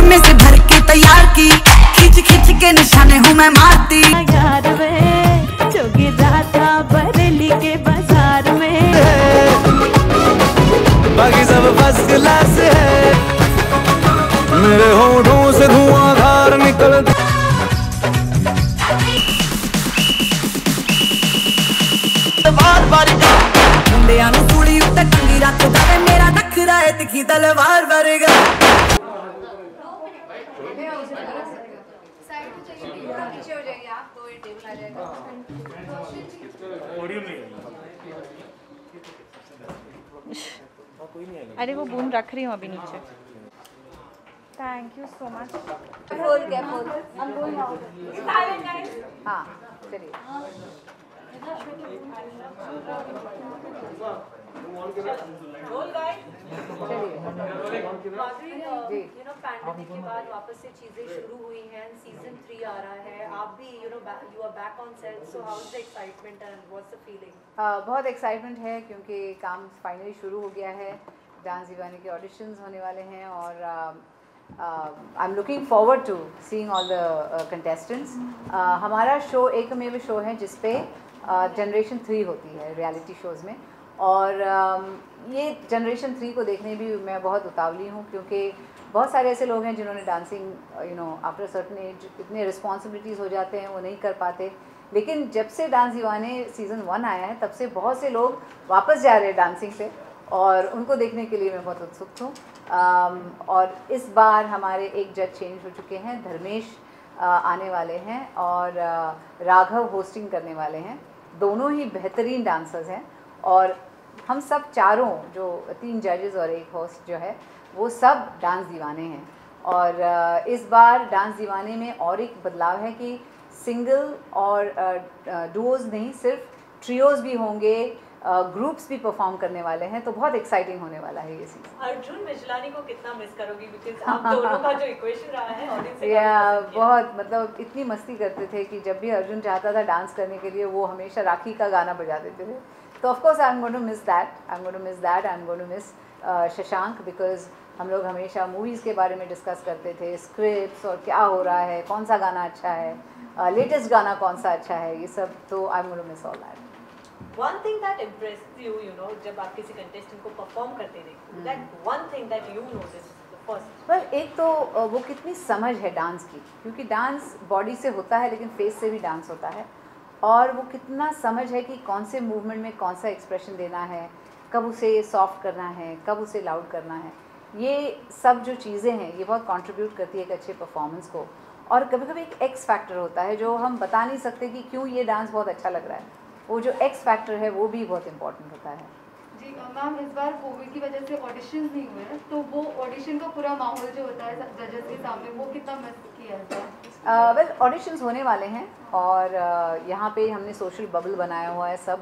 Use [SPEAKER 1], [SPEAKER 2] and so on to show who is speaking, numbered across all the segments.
[SPEAKER 1] में से भर के तैयार की, खींच खींच के निशाने हूँ मैं मारती।
[SPEAKER 2] यार में जोगी राधा बरेली के बाजार में,
[SPEAKER 3] बाकी सब फर्स्ट क्लास है, मेरे होठों से धुआंधार निकल।
[SPEAKER 1] मुंडिया नू सूली उत्ते टंगी रख दे, मेरा नखरा है तिखी तलवार वर्गा।
[SPEAKER 4] अरे वो बूम रख रही हूँ अभी नीचे। Thank you so much. हाँ चलिए।
[SPEAKER 5] पैंडेमिक के बाद वापस से चीजें शुरू हुई हैं, सीजन 3 आ रहा है, आप भी you are back on set, so how is the excitement and what's the feeling?
[SPEAKER 4] बहुत एक्साइटमेट है क्योंकि काम फाइनली शुरू हो गया है। डांस दीवाने के ऑडिशंस होने वाले हैं और I am looking forward to seeing all the contestants. हमारा शो एकमेव शो है जिसपे जनरेशन 3 होती है रियलिटी शोज़ में, और ये जनरेशन 3 को देखने भी मैं बहुत उतावली हूँ क्योंकि बहुत सारे ऐसे लोग हैं जिन्होंने डांसिंग आफ्टर सर्टन एज इतने रिस्पॉन्सिबिलिटीज़ हो जाते हैं वो नहीं कर पाते, लेकिन जब से डांस दीवाने सीज़न 1 आया है तब से बहुत से लोग वापस जा रहे हैं डांसिंग से, और उनको देखने के लिए मैं बहुत उत्सुक हूँ। और इस बार हमारे एक जज चेंज हो चुके हैं, धर्मेश आने वाले हैं और राघव होस्टिंग करने वाले हैं। दोनों ही बेहतरीन डांसर्स हैं और हम सब चारों जो 3 जजेस और 1 होस्ट जो है वो सब डांस दीवाने हैं। और इस बार डांस दीवाने में और एक बदलाव है कि सिंगल और डुओज नहीं, सिर्फ ट्रियोज भी होंगे, ग्रुप्स भी परफॉर्म करने वाले हैं, तो बहुत एक्साइटिंग होने वाला है ये सीज़न।
[SPEAKER 5] अर्जुन मिजलानी को कितना मिस करोगी, बिकॉज़ आप दोनों का जो इक्वेशन रहा है ऑडियंस से
[SPEAKER 4] बहुत मतलब इतनी मस्ती करते थे कि जब भी अर्जुन चाहता था डांस करने के लिए वो हमेशा राखी का गाना बजा देते थे। तो of course I am going to miss that, I am going to miss Shashank, because हम लोग हमेशा मूवीज़ के बारे में डिस्कस करते थे, स्क्रिप्ट्स और क्या हो रहा है, कौन सा गाना अच्छा है, लेटेस्ट गाना कौन सा अच्छा है, ये सब। तो I am going to miss all that.
[SPEAKER 5] One thing that impressed you, जब आप किसी कंटेस्टेंट को परफॉर्म करते थे, that one thing that you noticed the first?
[SPEAKER 4] well, एक तो वो कितनी समझ है डांस की, क्योंकि डांस बॉडी से होता है लेकिन फेस से भी डांस होता है, और वो कितना समझ है कि कौन से मूवमेंट में कौन सा एक्सप्रेशन देना है, कब उसे सॉफ्ट करना है, कब उसे लाउड करना है। ये सब जो चीज़ें हैं ये बहुत कंट्रीब्यूट करती है एक अच्छे परफॉर्मेंस को। और कभी कभी एक एक्स फैक्टर होता है जो हम बता नहीं सकते कि क्यों ये डांस बहुत अच्छा लग रहा है, वो जो एक्स फैक्टर है वो भी बहुत इम्पोर्टेंट होता है।
[SPEAKER 6] जी मैम, इस बार कोविड की वजह से ऑडिशंस नहीं हुए हैं, तो वो ऑडिशन का पूरा माहौल जो होता है जजेस के सामने वो कितना मिस किया है?
[SPEAKER 4] वेल ऑडिशंस होने वाले हैं और यहाँ पे हमने सोशल बबल बनाया हुआ है, सब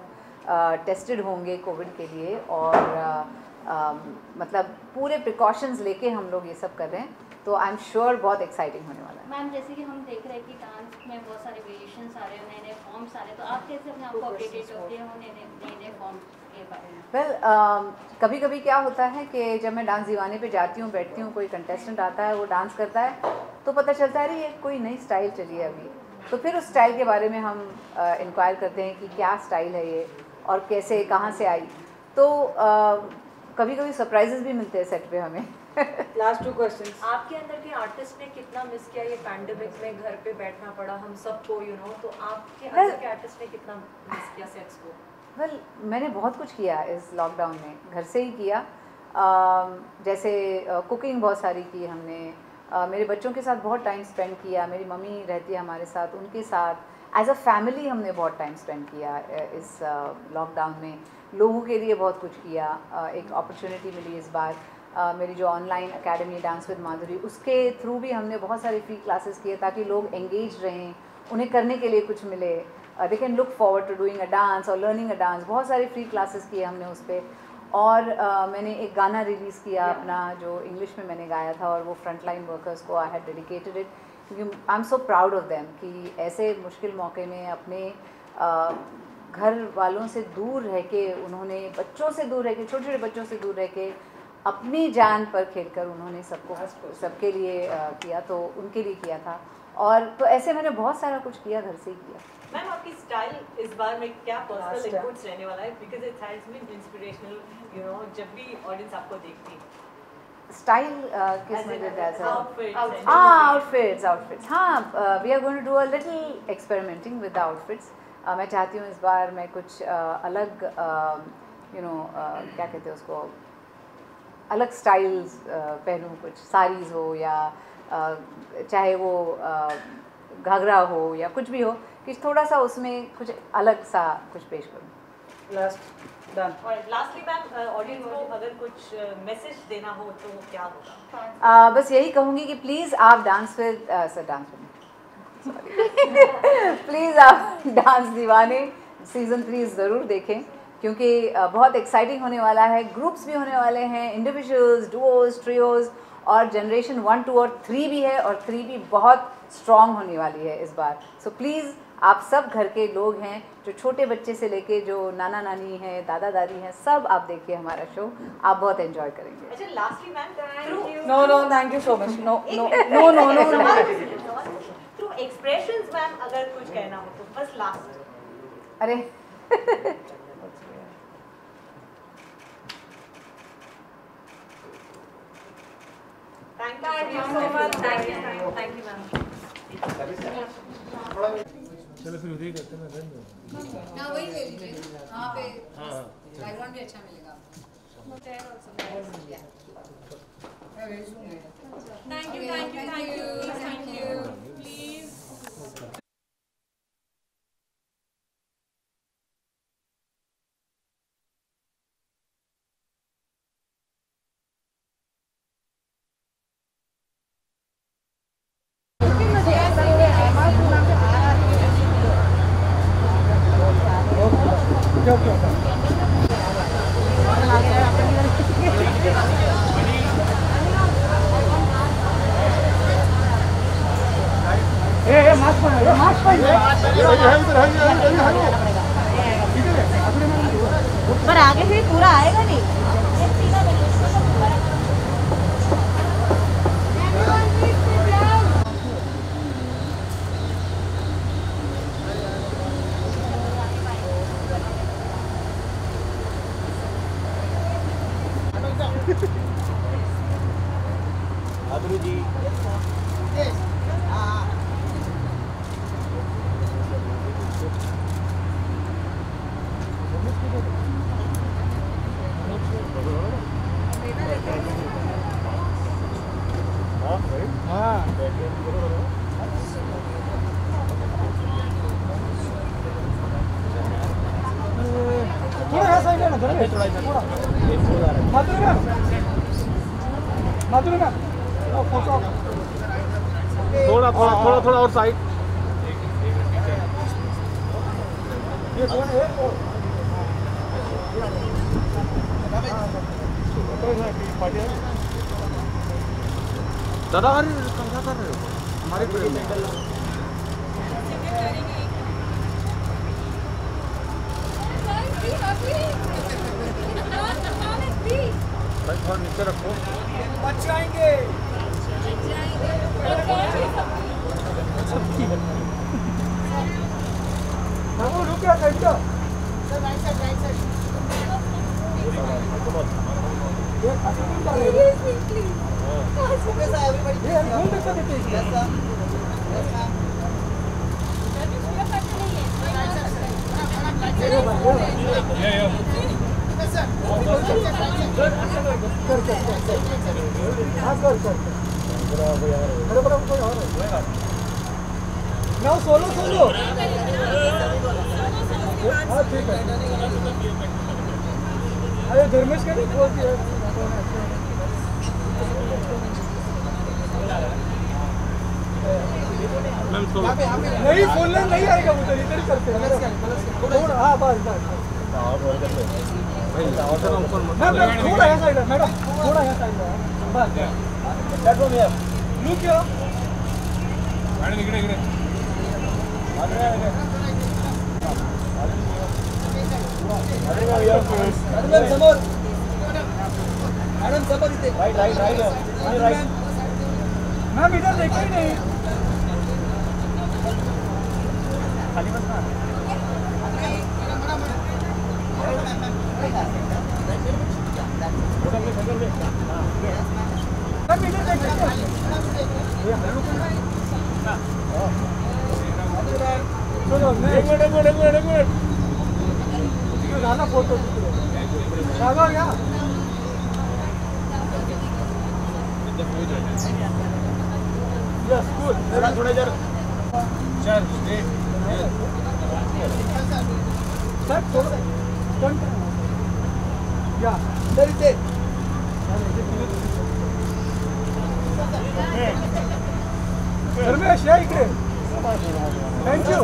[SPEAKER 4] टेस्टेड होंगे कोविड के लिए, और मतलब पूरे प्रिकॉशंस लेके हम लोग ये सब कर रहे हैं, तो आई एम श्योर बहुत एक्साइटिंग होने वाला है।
[SPEAKER 7] मैम जैसे कि हम देख रहे हैं कि डांस में बहुत सारे वेरिएशंस आ रहे हैं, नए नए फॉर्म्स आ रहे हैं, तो आप कैसे अपने आप को अपडेटेड होते हैं नए नए फॉर्म के बारे में?
[SPEAKER 4] वेल कभी कभी क्या होता है कि जब मैं डांस दीवाने पे जाती हूँ, बैठती हूँ, कोई कंटेस्टेंट आता है, वो डांस करता है, तो पता चलता है ये कोई नई स्टाइल चली है अभी, तो फिर उस स्टाइल के बारे में हम इंक्वायर करते हैं कि क्या स्टाइल है ये और कैसे कहाँ से आई। तो कभी कभी सरप्राइजेस भी मिलते हैं सेट पे हमें।
[SPEAKER 5] लास्ट 2 क्वेश्चंस, आपके अंदर के आर्टिस्ट ने कितना मिस किया ये पैंडेमिक में, घर पे बैठना पड़ा हम सबको, तो आपके अंदर के आर्टिस्ट ने कितना मिस किया सेट्स को?
[SPEAKER 4] वेल मैंने बहुत कुछ किया इस लॉकडाउन में, घर से ही किया, जैसे कुकिंग बहुत सारी की हमने, मेरे बच्चों के साथ बहुत टाइम स्पेंड किया, मेरी मम्मी रहती है हमारे साथ, उनके साथ एज अ फैमिली हमने बहुत टाइम स्पेंड किया इस लॉकडाउन में, लोगों के लिए बहुत कुछ किया। एक अपॉर्चुनिटी मिली इस बार, मेरी जो ऑनलाइन एकेडमी डांस विद माधुरी, उसके थ्रू भी हमने बहुत सारे फ्री क्लासेस किए ताकि लोग एंगेज रहें, उन्हें करने के लिए कुछ मिले, they can look forward to doing a dance और लर्निंग अ डांस। बहुत सारे फ्री क्लासेस किए हमने उस पर, और मैंने एक गाना रिलीज़ किया अपना जो इंग्लिश में मैंने गाया था, और वो फ्रंटलाइन वर्कर्स को आई हैड डेडिकेटेड इट, क्योंकि I am so proud of them कि ऐसे मुश्किल मौके में अपने घर वालों से दूर रह के, उन्होंने बच्चों से दूर रह के, छोटे छोटे बच्चों से दूर रह के अपनी जान पर खेलकर उन्होंने सबके लिए किया, तो उनके लिए किया था। और तो ऐसे मैंने बहुत सारा कुछ किया, घर से ही किया।
[SPEAKER 5] मैम आपकी स्टाइल इस बार में क्या पर्सनल इनपुट्स रहने वाला है, because it has been inspirational, you know, जब भी ऑडियंस आपको देखती है।
[SPEAKER 4] स्टाइल किसमें देता है?
[SPEAKER 5] आउटफिट्स।
[SPEAKER 4] हाँ, we are going to do a little experimenting with outfits. मैं चाहती हूँ इस बार मैं कुछ अलग क्या कहते हैं उसको, अलग स्टाइल्स पहनूँ, कुछ साड़ीज़ हो या चाहे वो घाघरा हो या कुछ भी हो, कि थोड़ा सा उसमें कुछ अलग सा कुछ पेश करूँ।
[SPEAKER 5] लास्टली मैम, ऑडियंस को अगर कुछ मैसेज देना हो तो क्या होगा?
[SPEAKER 4] बस यही कहूँगी कि प्लीज़ आप प्लीज़ आप डांस दीवाने सीज़न 3 ज़रूर देखें, क्योंकि बहुत एक्साइटिंग होने वाला है। ग्रुप्स भी होने वाले हैं, इंडिविजुअल्स, डुओज, ट्रियोज़, और जनरेशन 1, 2 और 3 भी है, और 3 भी बहुत स्ट्रॉन्ग होने वाली है इस बार। सो प्लीज़ आप सब घर के लोग हैं, जो छोटे बच्चे से लेके जो नाना नानी हैं, दादा दादी हैं, सब आप देखिए हमारा शो, आप बहुत एंजॉय करेंगे।
[SPEAKER 5] अच्छा, lastly ma'am,
[SPEAKER 8] no thank you so much. No
[SPEAKER 5] through expressions ma'am अगर कुछ कहना हो तो बस लास्ट।
[SPEAKER 4] अरे
[SPEAKER 5] thank you so much. Thank you ma'am.
[SPEAKER 3] चलो फिर उधर ही करते हैं ना,
[SPEAKER 4] वही ले लीजिए, वहाँ पे बैकग्राउंड भी अच्छा मिलेगा।
[SPEAKER 9] Thank you please.
[SPEAKER 2] पर आगे से पूरा आएगा नहीं।
[SPEAKER 3] जी थोड़ा और साइड। ये कौन है? दादा अरे क्या कर रहे हो हमारे फ्रेंड में? थोड़ा नीचे रखो, बच जाएंगे। रुकिए कैसा? Now solo. हाँ ठीक है। अरे धर्मेश का नहीं खोल दिया। नहीं बोलना नहीं आएगा उधर, इधर ही करते हैं। हाँ बस थोड़ा यहाँ साइड है मैडम, थोड़ा यहाँ साइड है बस। लुक क्या मैडम इकडे समोर मैडम सब right right right right ma'am इधर देखो ही नहीं खाली बस ना फोटो क्या थोड़ा इधर सर या धर्मेश या इकडे थँक्यू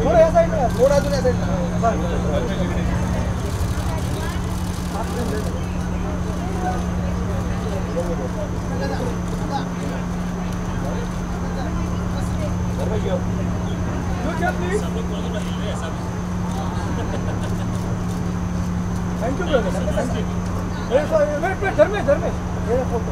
[SPEAKER 3] थोड़ा या साइड में थोड़ा अजून या side thank you brother Dharmesh मेरा फोटो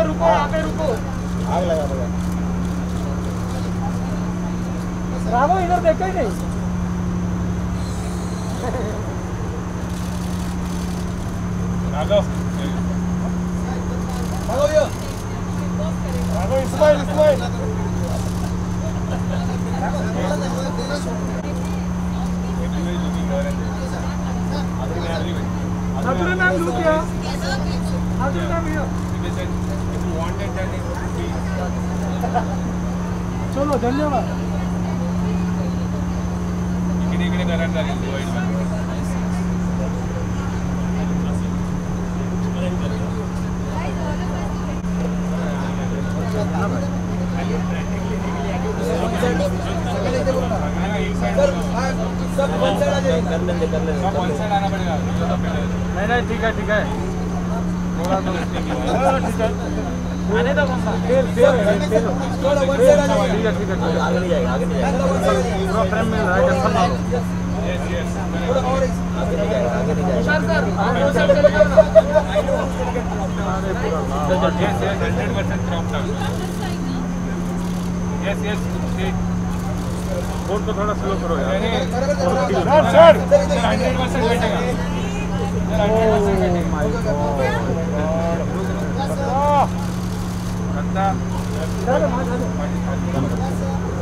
[SPEAKER 3] रुको आगे रुको आग लगा दो राघव इधर देखा ही नहीं Raghav Ismail Adri ma'am, look here. Adri ma'am here. If you wanted that, it would be. चलो धन्यवाद. इकडे करंट झाली वाईट मध्ये. सब वन साइड आ जाइए कर लेंगे सब वन साइड आना पड़ेगा नहीं ठीक है थोड़ा तो ठीक है आने दो फेल थोड़ा वन साइड आ जाइए ठीक है आगे नहीं जाएगा पूरा फ्रेम में रहा है सब मारो यस थोड़ा और आगे नहीं जाएगा sir yes 100% crop down yes board को थोड़ा स्लो करो यार सर 100% बैठेगा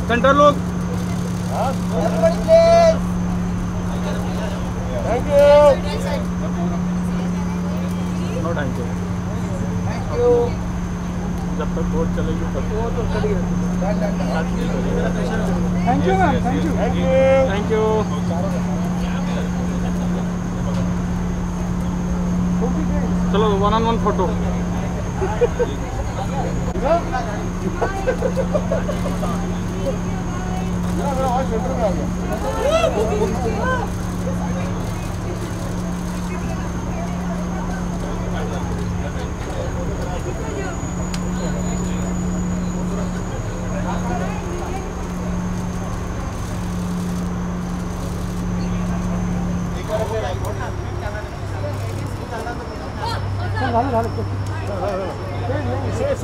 [SPEAKER 3] सेंटर लोग थैंक यू जब तक बोर्ड चलेगी तब तो चलेगी thank you ma'am thank you चलो 1-on-1 फोटो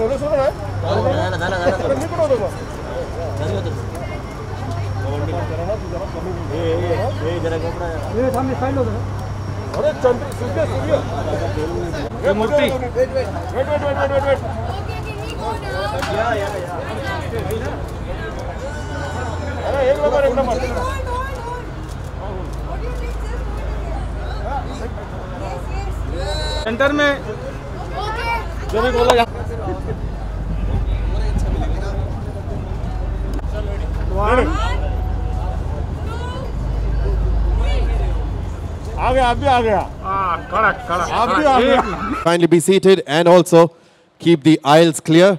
[SPEAKER 3] सोलो है अरे चंद्र मूर्ति वेट सेंटर में जो भी बोला आ गया, आप भी आ गया। कड़क आप भी आ गया।
[SPEAKER 8] Kindly be seated and also keep the aisles clear.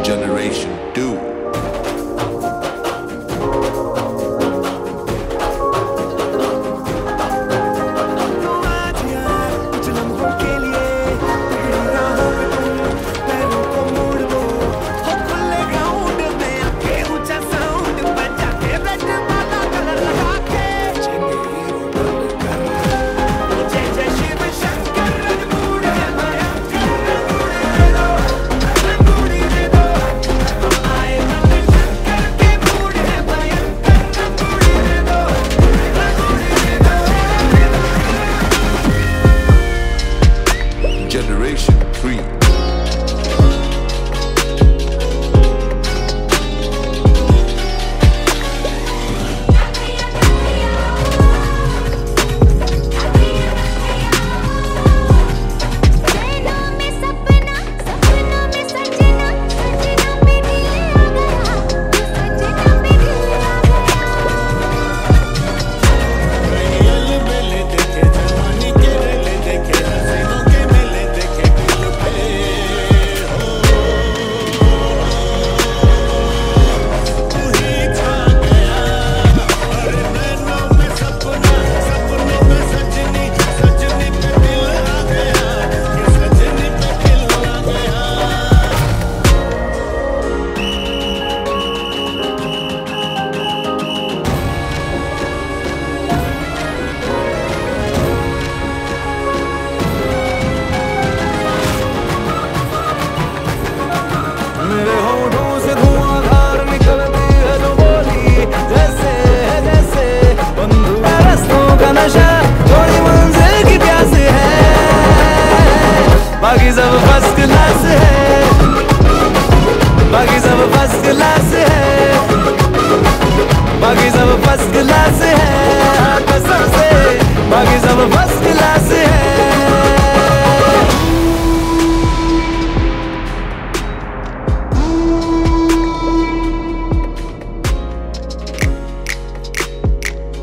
[SPEAKER 8] Generation 2. Generation 3.
[SPEAKER 10] बाकी सब फर्स्ट क्लास है, बाकी सब फर्स्ट क्लास है, बाकी सब फर्स्ट क्लास है, कसम से बाकी सब फर्स्ट क्लास है।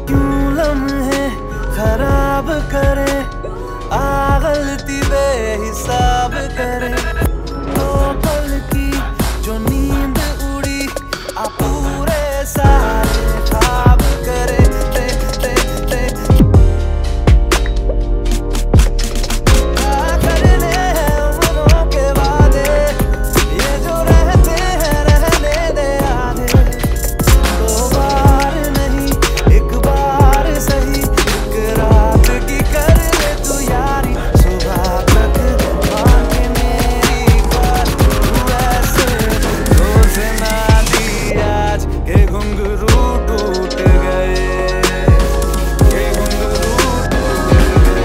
[SPEAKER 10] क्यों लम्हे खराब करे, गलती बेहिसाब करे, तो पल की जो नींद उड़ी आ पूरे सारे ख्वाब करे। करने हैं उम्रों के वादे, ये जो रहते हैं रहने दे आधे। दो बार नहीं एक बार सही, एक रात की कर ले तू यारी, सुबह तक मांगे मेरी बात, तू ऐसे रोज ना दी आज के घुंघरू टूट गए, के घुंघरू टूट गए।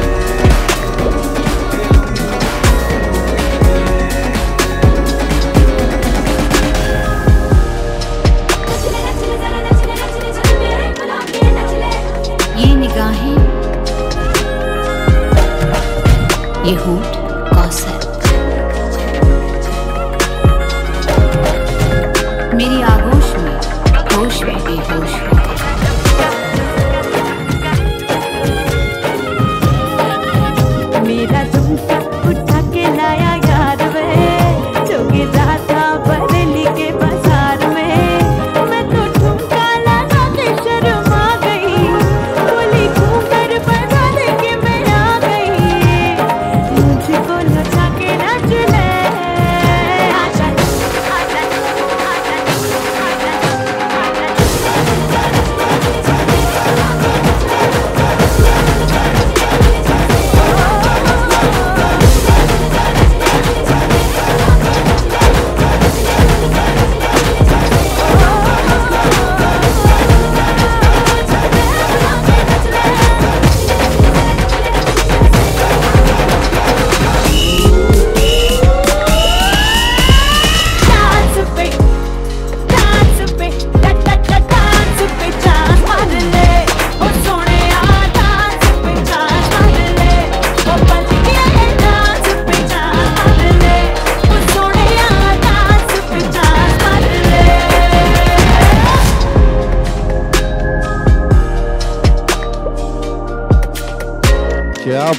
[SPEAKER 11] ये निगाहें, ये होंठ कौसर,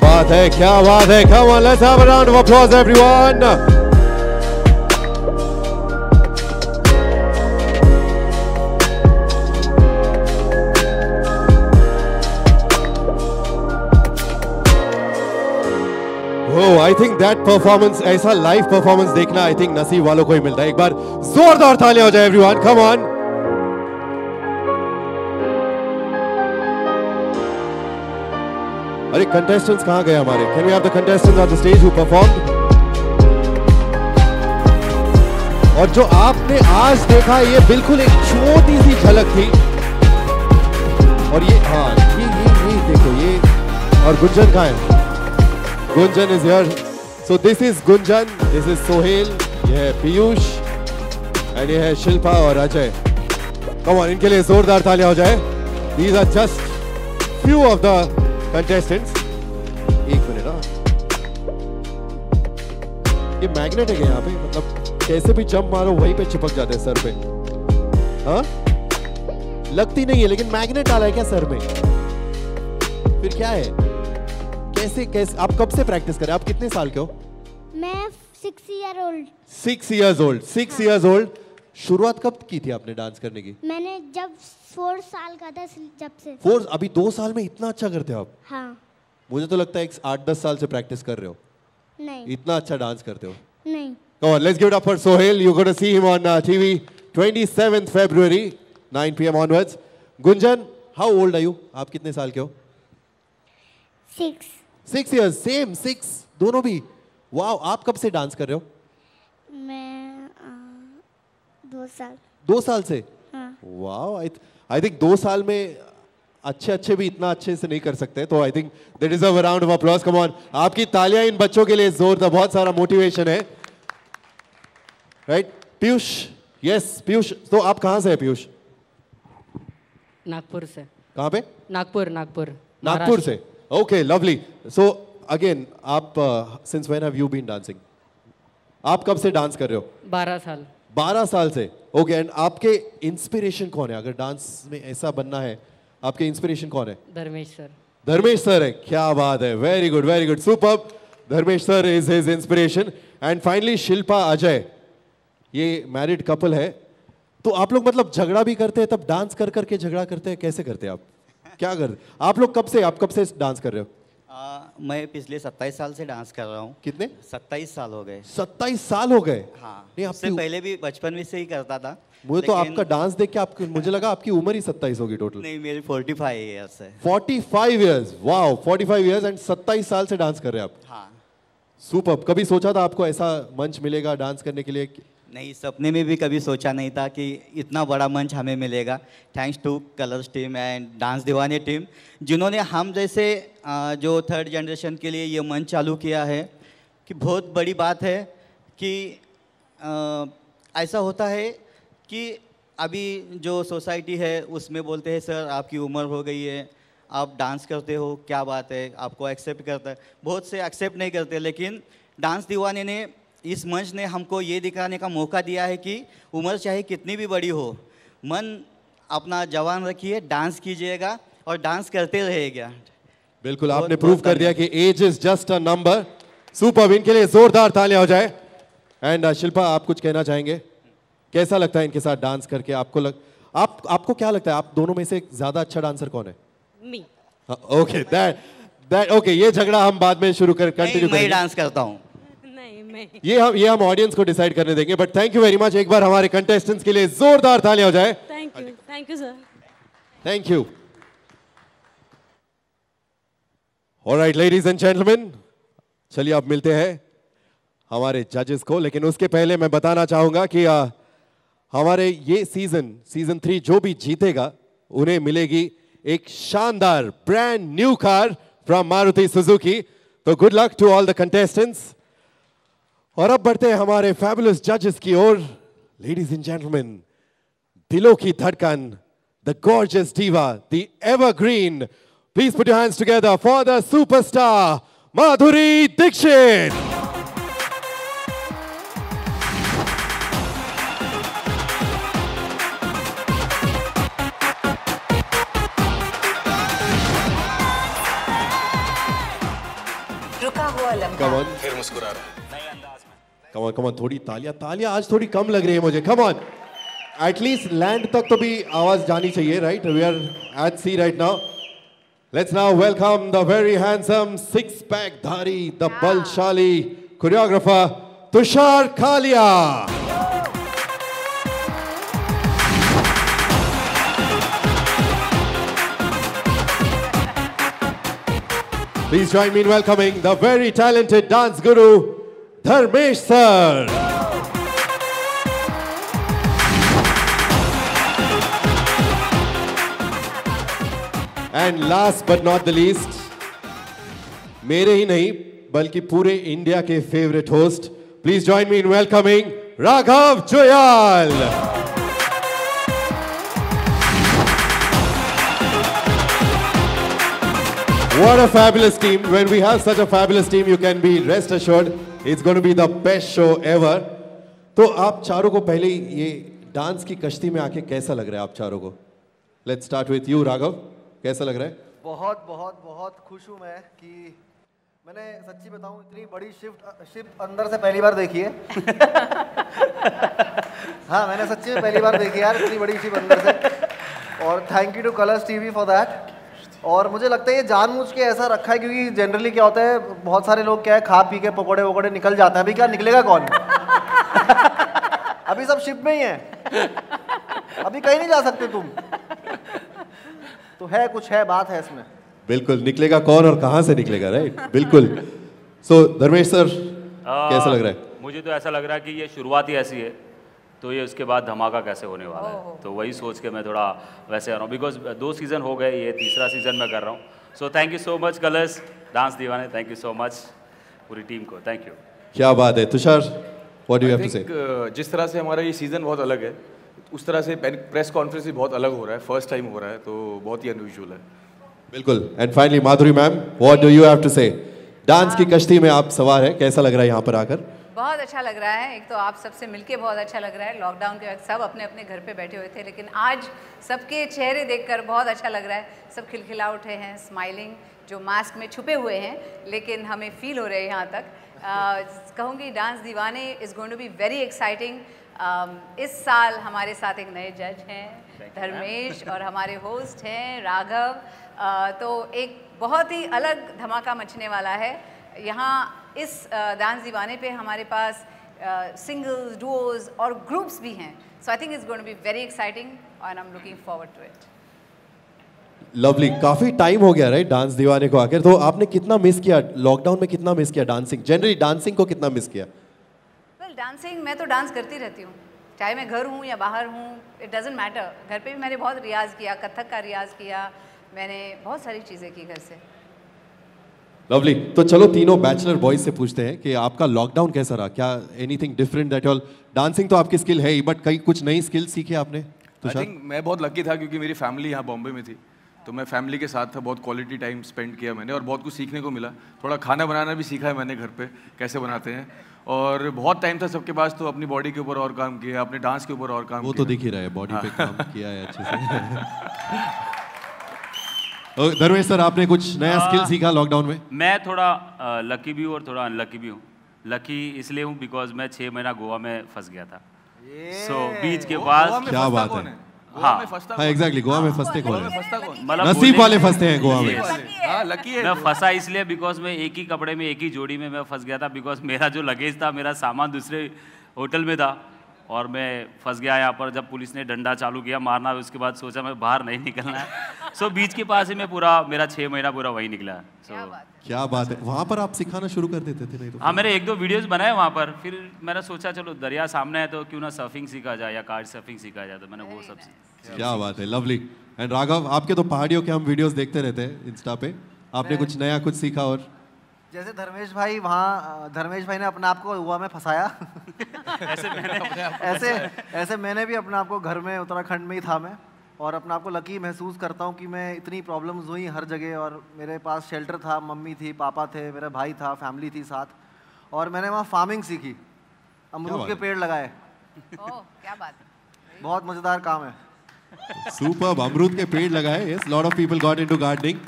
[SPEAKER 8] बात है, क्या बात है. Come on, let's have a round of applause, everyone. Oh, I think that performance, ऐसा live performance देखना, I think नसीब वालों को ही मिलता है. एक बार जोरदार तालियां हो जाए, everyone. Come on. अरे contestants कहाँ गए हमारे? Can we have the contestants on the stage who performed? और जो आपने आज देखा, ये बिल्कुल एक छोटी सी झलक थी. और ये हाँ, ये देखो ये. और गुंजन कहाँ है? Gunjan is here. So this is Gunjan, this is Sohail, ये है पीयूष, and ये है शिल्पा और अजय. Come on, इनके लिए जोरदार तालियां हो जाए. These are just few of the contestants. एक मिनट ना. ये मैग्नेट है क्या यहाँ पे? मतलब कैसे भी जंप मारो वहीं पे चिपक जाते हैं सर पे. हाँ? लगती नहीं है लेकिन मैग्नेट डाला है क्या सर में? फिर क्या है? कैसे आप कब से प्रैक्टिस कर रहे हैं? आप कितने साल के हो?
[SPEAKER 11] मैं 6 year old.
[SPEAKER 8] 6 years old. 6 years old. शुरुआत कब की थी आपने डांस करने की?
[SPEAKER 11] मैंने जब 4 साल का था, जब से.
[SPEAKER 8] 4 अभी 2 साल में इतना अच्छा करते हो आप?
[SPEAKER 11] हाँ.
[SPEAKER 8] मुझे तो लगता है 8-10 साल से प्रैक्टिस कर रहे हो.
[SPEAKER 11] नहीं.
[SPEAKER 8] इतना अच्छा डांस करते हो?
[SPEAKER 11] नहीं.
[SPEAKER 8] Come on, let's give it up for Sohail. You're going to see him on TV 27th February 9 PM onwards. Gunjan, how old are you? आप कितने साल के हो?
[SPEAKER 11] 6.
[SPEAKER 8] 6 years, same 6, दोनों भी. वाओ, आप कब से डांस कर रहे हो?
[SPEAKER 11] मैं 2 साल.
[SPEAKER 8] 2 साल से?
[SPEAKER 11] हाँ.
[SPEAKER 8] वाओ, आई थिंक 2 साल में अच्छे भी इतना अच्छे से नहीं कर सकते, तो I think they deserve a round of applause. Come on, आपकी तालियां इन बच्चों के लिए जोरदार. बहुत सारा मोटिवेशन है, राइट? पीयूष, यस पीयूष, तो आप कहाँ से हैं पीयूष?
[SPEAKER 12] नागपुर से.
[SPEAKER 8] कहाँ पे?
[SPEAKER 12] नागपुर
[SPEAKER 8] से. Okay, lovely. So again, आप since when have you been dancing? आप कब से डांस कर रहे हो?
[SPEAKER 12] 12 साल.
[SPEAKER 8] 12 साल से. Okay, and आपके इंस्पिरेशन कौन है? अगर डांस में ऐसा बनना है, आपके इंस्पिरेशन कौन है?
[SPEAKER 12] धर्मेश सर.
[SPEAKER 8] धर्मेश सर है. क्या बात है. Very good, very good, superb. Dharmesh sir is his inspiration. And finally Shilpa Ajay, ये मैरिड कपल है. तो आप लोग मतलब झगड़ा भी करते हैं, तब डांस कर करके झगड़ा करते हैं? कैसे करते हैं आप? क्या कर आप लोग कब से डांस कर रहे हो?
[SPEAKER 13] मैं पिछले 27 साल से डांस कर रहा हूँ.
[SPEAKER 8] कितने?
[SPEAKER 13] 27 साल हो गए.
[SPEAKER 8] 27 साल हो गए?
[SPEAKER 13] हाँ.
[SPEAKER 8] नहीं,
[SPEAKER 13] उससे पहले भी बचपन में से ही करता था.
[SPEAKER 8] मुझे तो आपका डांस देख के मुझे लगा आपकी उम्र ही 27 होगी टोटल.
[SPEAKER 13] नहीं, मेरी 45 ईयर्स है.
[SPEAKER 8] 45 ईयर्स. वाओ, 45 ईयर्स एंड 27 साल से डांस कर रहे हैं आप.
[SPEAKER 13] हाँ.
[SPEAKER 8] सुपर्ब. कभी सोचा था आपको ऐसा मंच मिलेगा डांस करने के लिए?
[SPEAKER 13] नहीं, सपने में भी कभी सोचा नहीं था कि इतना बड़ा मंच हमें मिलेगा. Thanks two colours team and dance दीवाने टीम, जिन्होंने हम जैसे जो 3rd जनरेशन के लिए ये मंच चालू किया है. कि बहुत बड़ी बात है कि ऐसा होता है कि अभी जो सोसाइटी है उसमें बोलते हैं सर आपकी उम्र हो गई है, आप डांस करते हो, क्या बात है, आपको एक्सेप्ट करता है. बहुत से एक्सेप्ट नहीं करते, लेकिन डांस दीवाने ने, इस मंच ने हमको ये दिखाने का मौका दिया है कि उम्र चाहे कितनी भी बड़ी हो, मन अपना जवान रखिए, डांस कीजिएगा और डांस करते रहेगा.
[SPEAKER 8] बिल्कुल, आपने प्रूव कर दिया कि age is just a number. Superb. इनके लिए जोरदार तालियां हो जाए. एंड शिल्पा, आप कुछ कहना चाहेंगे? कैसा लगता है इनके साथ डांस करके? आपको क्या लगता है, आप दोनों में से ज्यादा अच्छा डांसर कौन है?
[SPEAKER 12] मी.
[SPEAKER 8] ओके, दैट ओके, ये झगड़ा हम बाद में शुरू कंटिन्यू
[SPEAKER 13] करेंगे. मैं डांस करता हूँ.
[SPEAKER 8] ये हम ऑडियंस को डिसाइड करने देंगे. But thank you very much. एक बार हमारे कंटेस्टेंट्स के लिए जोरदार तालियां हो जाए.
[SPEAKER 12] Thank you sir.
[SPEAKER 8] Thank you. Alright ladies and gentleman, चलिए अब मिलते हैं हमारे जजेस को. लेकिन उसके पहले मैं बताना चाहूंगा कि हमारे ये सीजन 3 जो भी जीतेगा उन्हें मिलेगी एक शानदार brand new car from Maruti Suzuki. तो good luck to all the contestants. और अब बढ़ते हैं हमारे फैबुलस जजेस की ओर. लेडीज एंड जेंटलमैन, दिलों की धड़कन, the gorgeous diva, the evergreen, please put your hands together for the superstar Madhuri Dixit. Come on.
[SPEAKER 14] फिर मुस्कुरा रहा
[SPEAKER 8] Come on, थोड़ी तालियां आज थोड़ी कम लग रही है मुझे. Come on. At least land तक तो भी आवाज जानी चाहिए, right? We are at sea right now. Let's now welcome the very handsome six-pack dhari, the Balshali choreographer Tushar Kalia. Please join me in welcoming the very talented dance guru Dharmesh sir. And last but not the least, मेरे ही नहीं बल्कि पूरे India के favourite host, please join me in welcoming Raghav Juyal. What a fabulous team. When we have such a fabulous team, you can be rest assured it's going to be the best show ever. तो आप चारों को पहले ये dance की कश्ती में आके कैसा लग रहा है आप चारों को? Let's start with you, Raghav. कैसा लग रहा है?
[SPEAKER 15] बहुत बहुत बहुत खुश हूँ मैं कि मैंने सच्ची बताऊँ इतनी बड़ी शिफ्ट अंदर से पहली बार देखी है. हाँ, मैंने सच्ची में पहली बार देखी यार इतनी बड़ी शिफ्ट अंदर से. और thank you two Colors TV for that. और मुझे लगता है ये जानबूझ के ऐसा रखा है क्योंकि जनरली क्या होता है, बहुत सारे लोग क्या है खा पी के पकोड़े वकोड़े निकल जाते हैं. अभी क्या निकलेगा कौन? अभी सब शिप में ही है, अभी कहीं नहीं जा सकते तुम. तो है कुछ है बात है इसमें.
[SPEAKER 8] बिल्कुल, निकलेगा कौन और कहां से निकलेगा, राइट? बिल्कुल. सो धर्मेश सर कैसा लग रहा है?
[SPEAKER 16] मुझे तो ऐसा लग रहा है कि ये शुरुआत ही ऐसी है, तो ये उसके बाद धमाका कैसे होने वाला है, तो वही सोच के मैं थोड़ा वैसे आ रहा हूँ. बिकॉज 2 सीज़न हो गए, ये 3रा सीज़न मैं कर रहा हूँ. So thank you so much Colors, dance Deewane, thank you so much पूरी टीम को, थैंक यू.
[SPEAKER 8] क्या बात है. Tushar, what do you have to say?
[SPEAKER 14] जिस तरह से हमारा ये सीज़न बहुत अलग है, उस तरह से प्रेस कॉन्फ्रेंस भी बहुत अलग हो रहा है, फर्स्ट टाइम हो रहा है, तो बहुत ही अनयूजुअल है.
[SPEAKER 8] बिल्कुल. And finally Madhuri ma'am, what do you have to say? Dance की कश्ती में आप सवार है, कैसा लग रहा है यहाँ पर आकर?
[SPEAKER 4] बहुत अच्छा लग रहा है. एक तो आप सबसे मिलके बहुत अच्छा लग रहा है. लॉकडाउन के वक्त सब अपने अपने घर पे बैठे हुए थे, लेकिन आज सबके चेहरे देखकर बहुत अच्छा लग रहा है. सब खिलखिला उठे हैं, स्माइलिंग, जो मास्क में छुपे हुए हैं लेकिन हमें फील हो रहे हैं यहाँ तक. कहूँगी dance Deewane is going to be very exciting. इस साल हमारे साथ एक नए जज हैं धर्मेश और हमारे होस्ट हैं राघव. तो एक बहुत ही अलग धमाका मचने वाला है. यहाँ इस डांस दीवाने पे हमारे पास सिंगल्स, डुओज और ग्रुप्स भी हैं. So I think it's going to be very exciting and I am looking forward to it.
[SPEAKER 8] Lovely. काफी टाइम हो गया राइट डांस दीवाने को आकर, तो आपने कितना मिस किया लॉकडाउन में? कितना मिस किया डांसिंग? जनरली डांसिंग को कितना मिस किया?
[SPEAKER 4] वेल डांसिंग मैं तो डांस करती रहती हूँ, चाहे मैं घर हूँ या बाहर हूँ, इट डजंट मैटर. घर पे भी मैंने बहुत रियाज़ किया, कथक का रियाज़ किया, मैंने बहुत सारी चीज़ें की घर से.
[SPEAKER 8] लवली. तो चलो तीनों बैचलर बॉयज से पूछते हैं कि आपका लॉकडाउन कैसा रहा? क्या anything different that all? Dancing तो आपकी स्किल है ही, बट कई कुछ नई स्किल सीखे आपने?
[SPEAKER 14] आई थिंक मैं बहुत लकी था क्योंकि मेरी फैमिली यहाँ बॉम्बे में थी, तो मैं फैमिली के साथ था, बहुत क्वालिटी टाइम स्पेंड किया मैंने और बहुत कुछ सीखने को मिला. थोड़ा खाना बनाना भी सीखा है मैंने घर पे, कैसे बनाते हैं. और बहुत टाइम था सबके पास, तो अपनी बॉडी के ऊपर और काम किया, अपने डांस के ऊपर और काम किया.
[SPEAKER 8] वो तो दिख ही रहा है, बॉडी पे काम किया है अच्छे से. धर्मेश सर, आपने कुछ नया स्किल सीखा लॉकडाउन में?
[SPEAKER 16] मैं थोड़ा लकी भी हूँ और थोड़ा अनलकी भी हूँ. लकी इसलिए हूँ बिकॉज मैं 6 महीना गोवा में फंस गया था. सो बीच के बाद.
[SPEAKER 8] क्या बात है.
[SPEAKER 16] हाँ
[SPEAKER 8] एग्जैक्टली. गोवा में फंसते कौन है? नसीब वाले फंसते हैं गोवा में.
[SPEAKER 16] मैं फंसा इसलिए बिकॉज मैं एक ही कपड़े में, एक ही जोड़ी में मैं फंस गया था. बिकॉज मेरा जो लगेज था, मेरा सामान दूसरे होटल में था और मैं फंस गया यहाँ पर. जब पुलिस ने डंडा चालू किया मारना, उसके बाद सोचा मैं बाहर नहीं निकलना है. सो बीच के पास ही मैं पूरा, मेरा 6 महीना पूरा वही निकला.
[SPEAKER 8] क्या बात है. वहाँ पर आप सिखाना शुरू कर देते थे? नहीं तो
[SPEAKER 16] हाँ, मैंने 1-2 वीडियोस बनाए वहाँ पर. फिर मैंने सोचा चलो दरिया सामने है तो क्यों ना सर्फिंग सीखा जाए या कार्ड सर्फिंग सीखा जाए, तो मैंने वो सब सीखा.
[SPEAKER 8] क्या बात है. लवली. एंड राघव, आपके तो पहाड़ियों के हम वीडियोस देखते रहते हैं इंस्टा पे. आपने कुछ नया कुछ सीखा? और
[SPEAKER 15] जैसे धर्मेश भाई, वहाँ धर्मेश भाई ने अपने आप को गोवा में फंसाया. ऐसे मैंने भी अपने आप को घर में उत्तराखंड में ही था मैं, और अपने आप को लकी महसूस करता हूँ कि मैं इतनी प्रॉब्लम्स हुई हर जगह, और मेरे पास शेल्टर था, मम्मी थी, पापा थे, मेरा भाई था, फैमिली थी साथ, और मैंने वहाँ फार्मिंग सीखी, अमरूद के पेड़ लगाए.
[SPEAKER 4] क्या बात है.
[SPEAKER 15] बहुत मज़ेदार काम है.
[SPEAKER 8] सुपर्ब. अमरूद के पेड़ लगाए. Yes, lot of people got into gardening.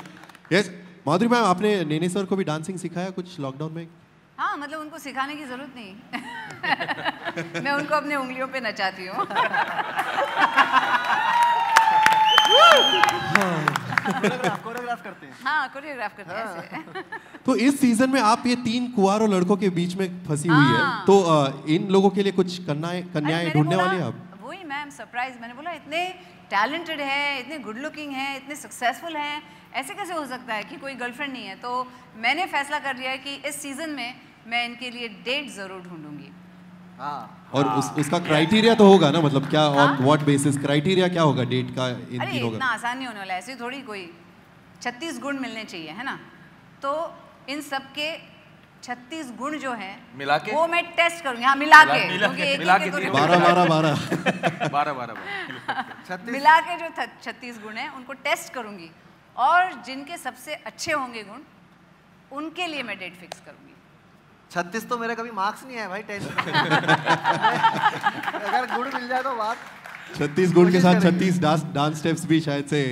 [SPEAKER 8] Yes. Madhuri ma'am, आपने नेने सर को भी डांसिंग सिखाया कुछ लॉकडाउन में?
[SPEAKER 4] हाँ, मतलब उनको सिखाने की जरूरत नहीं। मैं उनको अपने उंगलियों पे नचाती हूँ।
[SPEAKER 15] कोरियोग्राफ करते हैं।
[SPEAKER 4] हाँ, कोरियोग्राफ करते हैं ऐसे।
[SPEAKER 8] तो इस सीजन में आप ये 3 कुंवारों लड़कों के बीच में फंसी हुई है, तो इन लोगों के लिए कुछ कन्याएं ढूंढने वाली हैं आप?
[SPEAKER 4] वही मैम सरप्राइज, मैंने बोला इतने टैलेंटेड है, इतने गुड लुकिंग है, इतने सक्सेसफुल हैं, ऐसे कैसे हो सकता है कि कोई गर्लफ्रेंड नहीं है? तो मैंने फैसला कर लिया है कि इस सीजन में मैं इनके लिए डेट जरूर ढूंढूंगी।
[SPEAKER 8] और उसका क्राइटेरिया तो होगा ना, मतलब क्या ऑन व्हाट बेसिस क्राइटेरिया क्या होगा डेट का इन
[SPEAKER 4] अरे
[SPEAKER 8] तीनों
[SPEAKER 4] इतना
[SPEAKER 8] का?
[SPEAKER 4] आसान नहीं होने वाला, ऐसे थोड़ी कोई 36 गुण मिलने चाहिए, है ना? तो इन सब के 36 गुण जो हैं
[SPEAKER 14] मिला के
[SPEAKER 4] वो मैं टेस्ट करूंगी। हाँ, मिला के
[SPEAKER 14] 12
[SPEAKER 4] मिला के जो 36 गुण हैं उनको टेस्ट करूंगी, और जिनके सबसे अच्छे होंगे गुण उनके लिए मैं डेट फिक्स करूंगी।
[SPEAKER 15] 36 तो मेरे कभी मार्क्स नहीं है भाई, टेस्ट अगर गुण मिल जाए तो बात।
[SPEAKER 8] 36 गुण के साथ 36 डांस स्टेप्स भी शायद से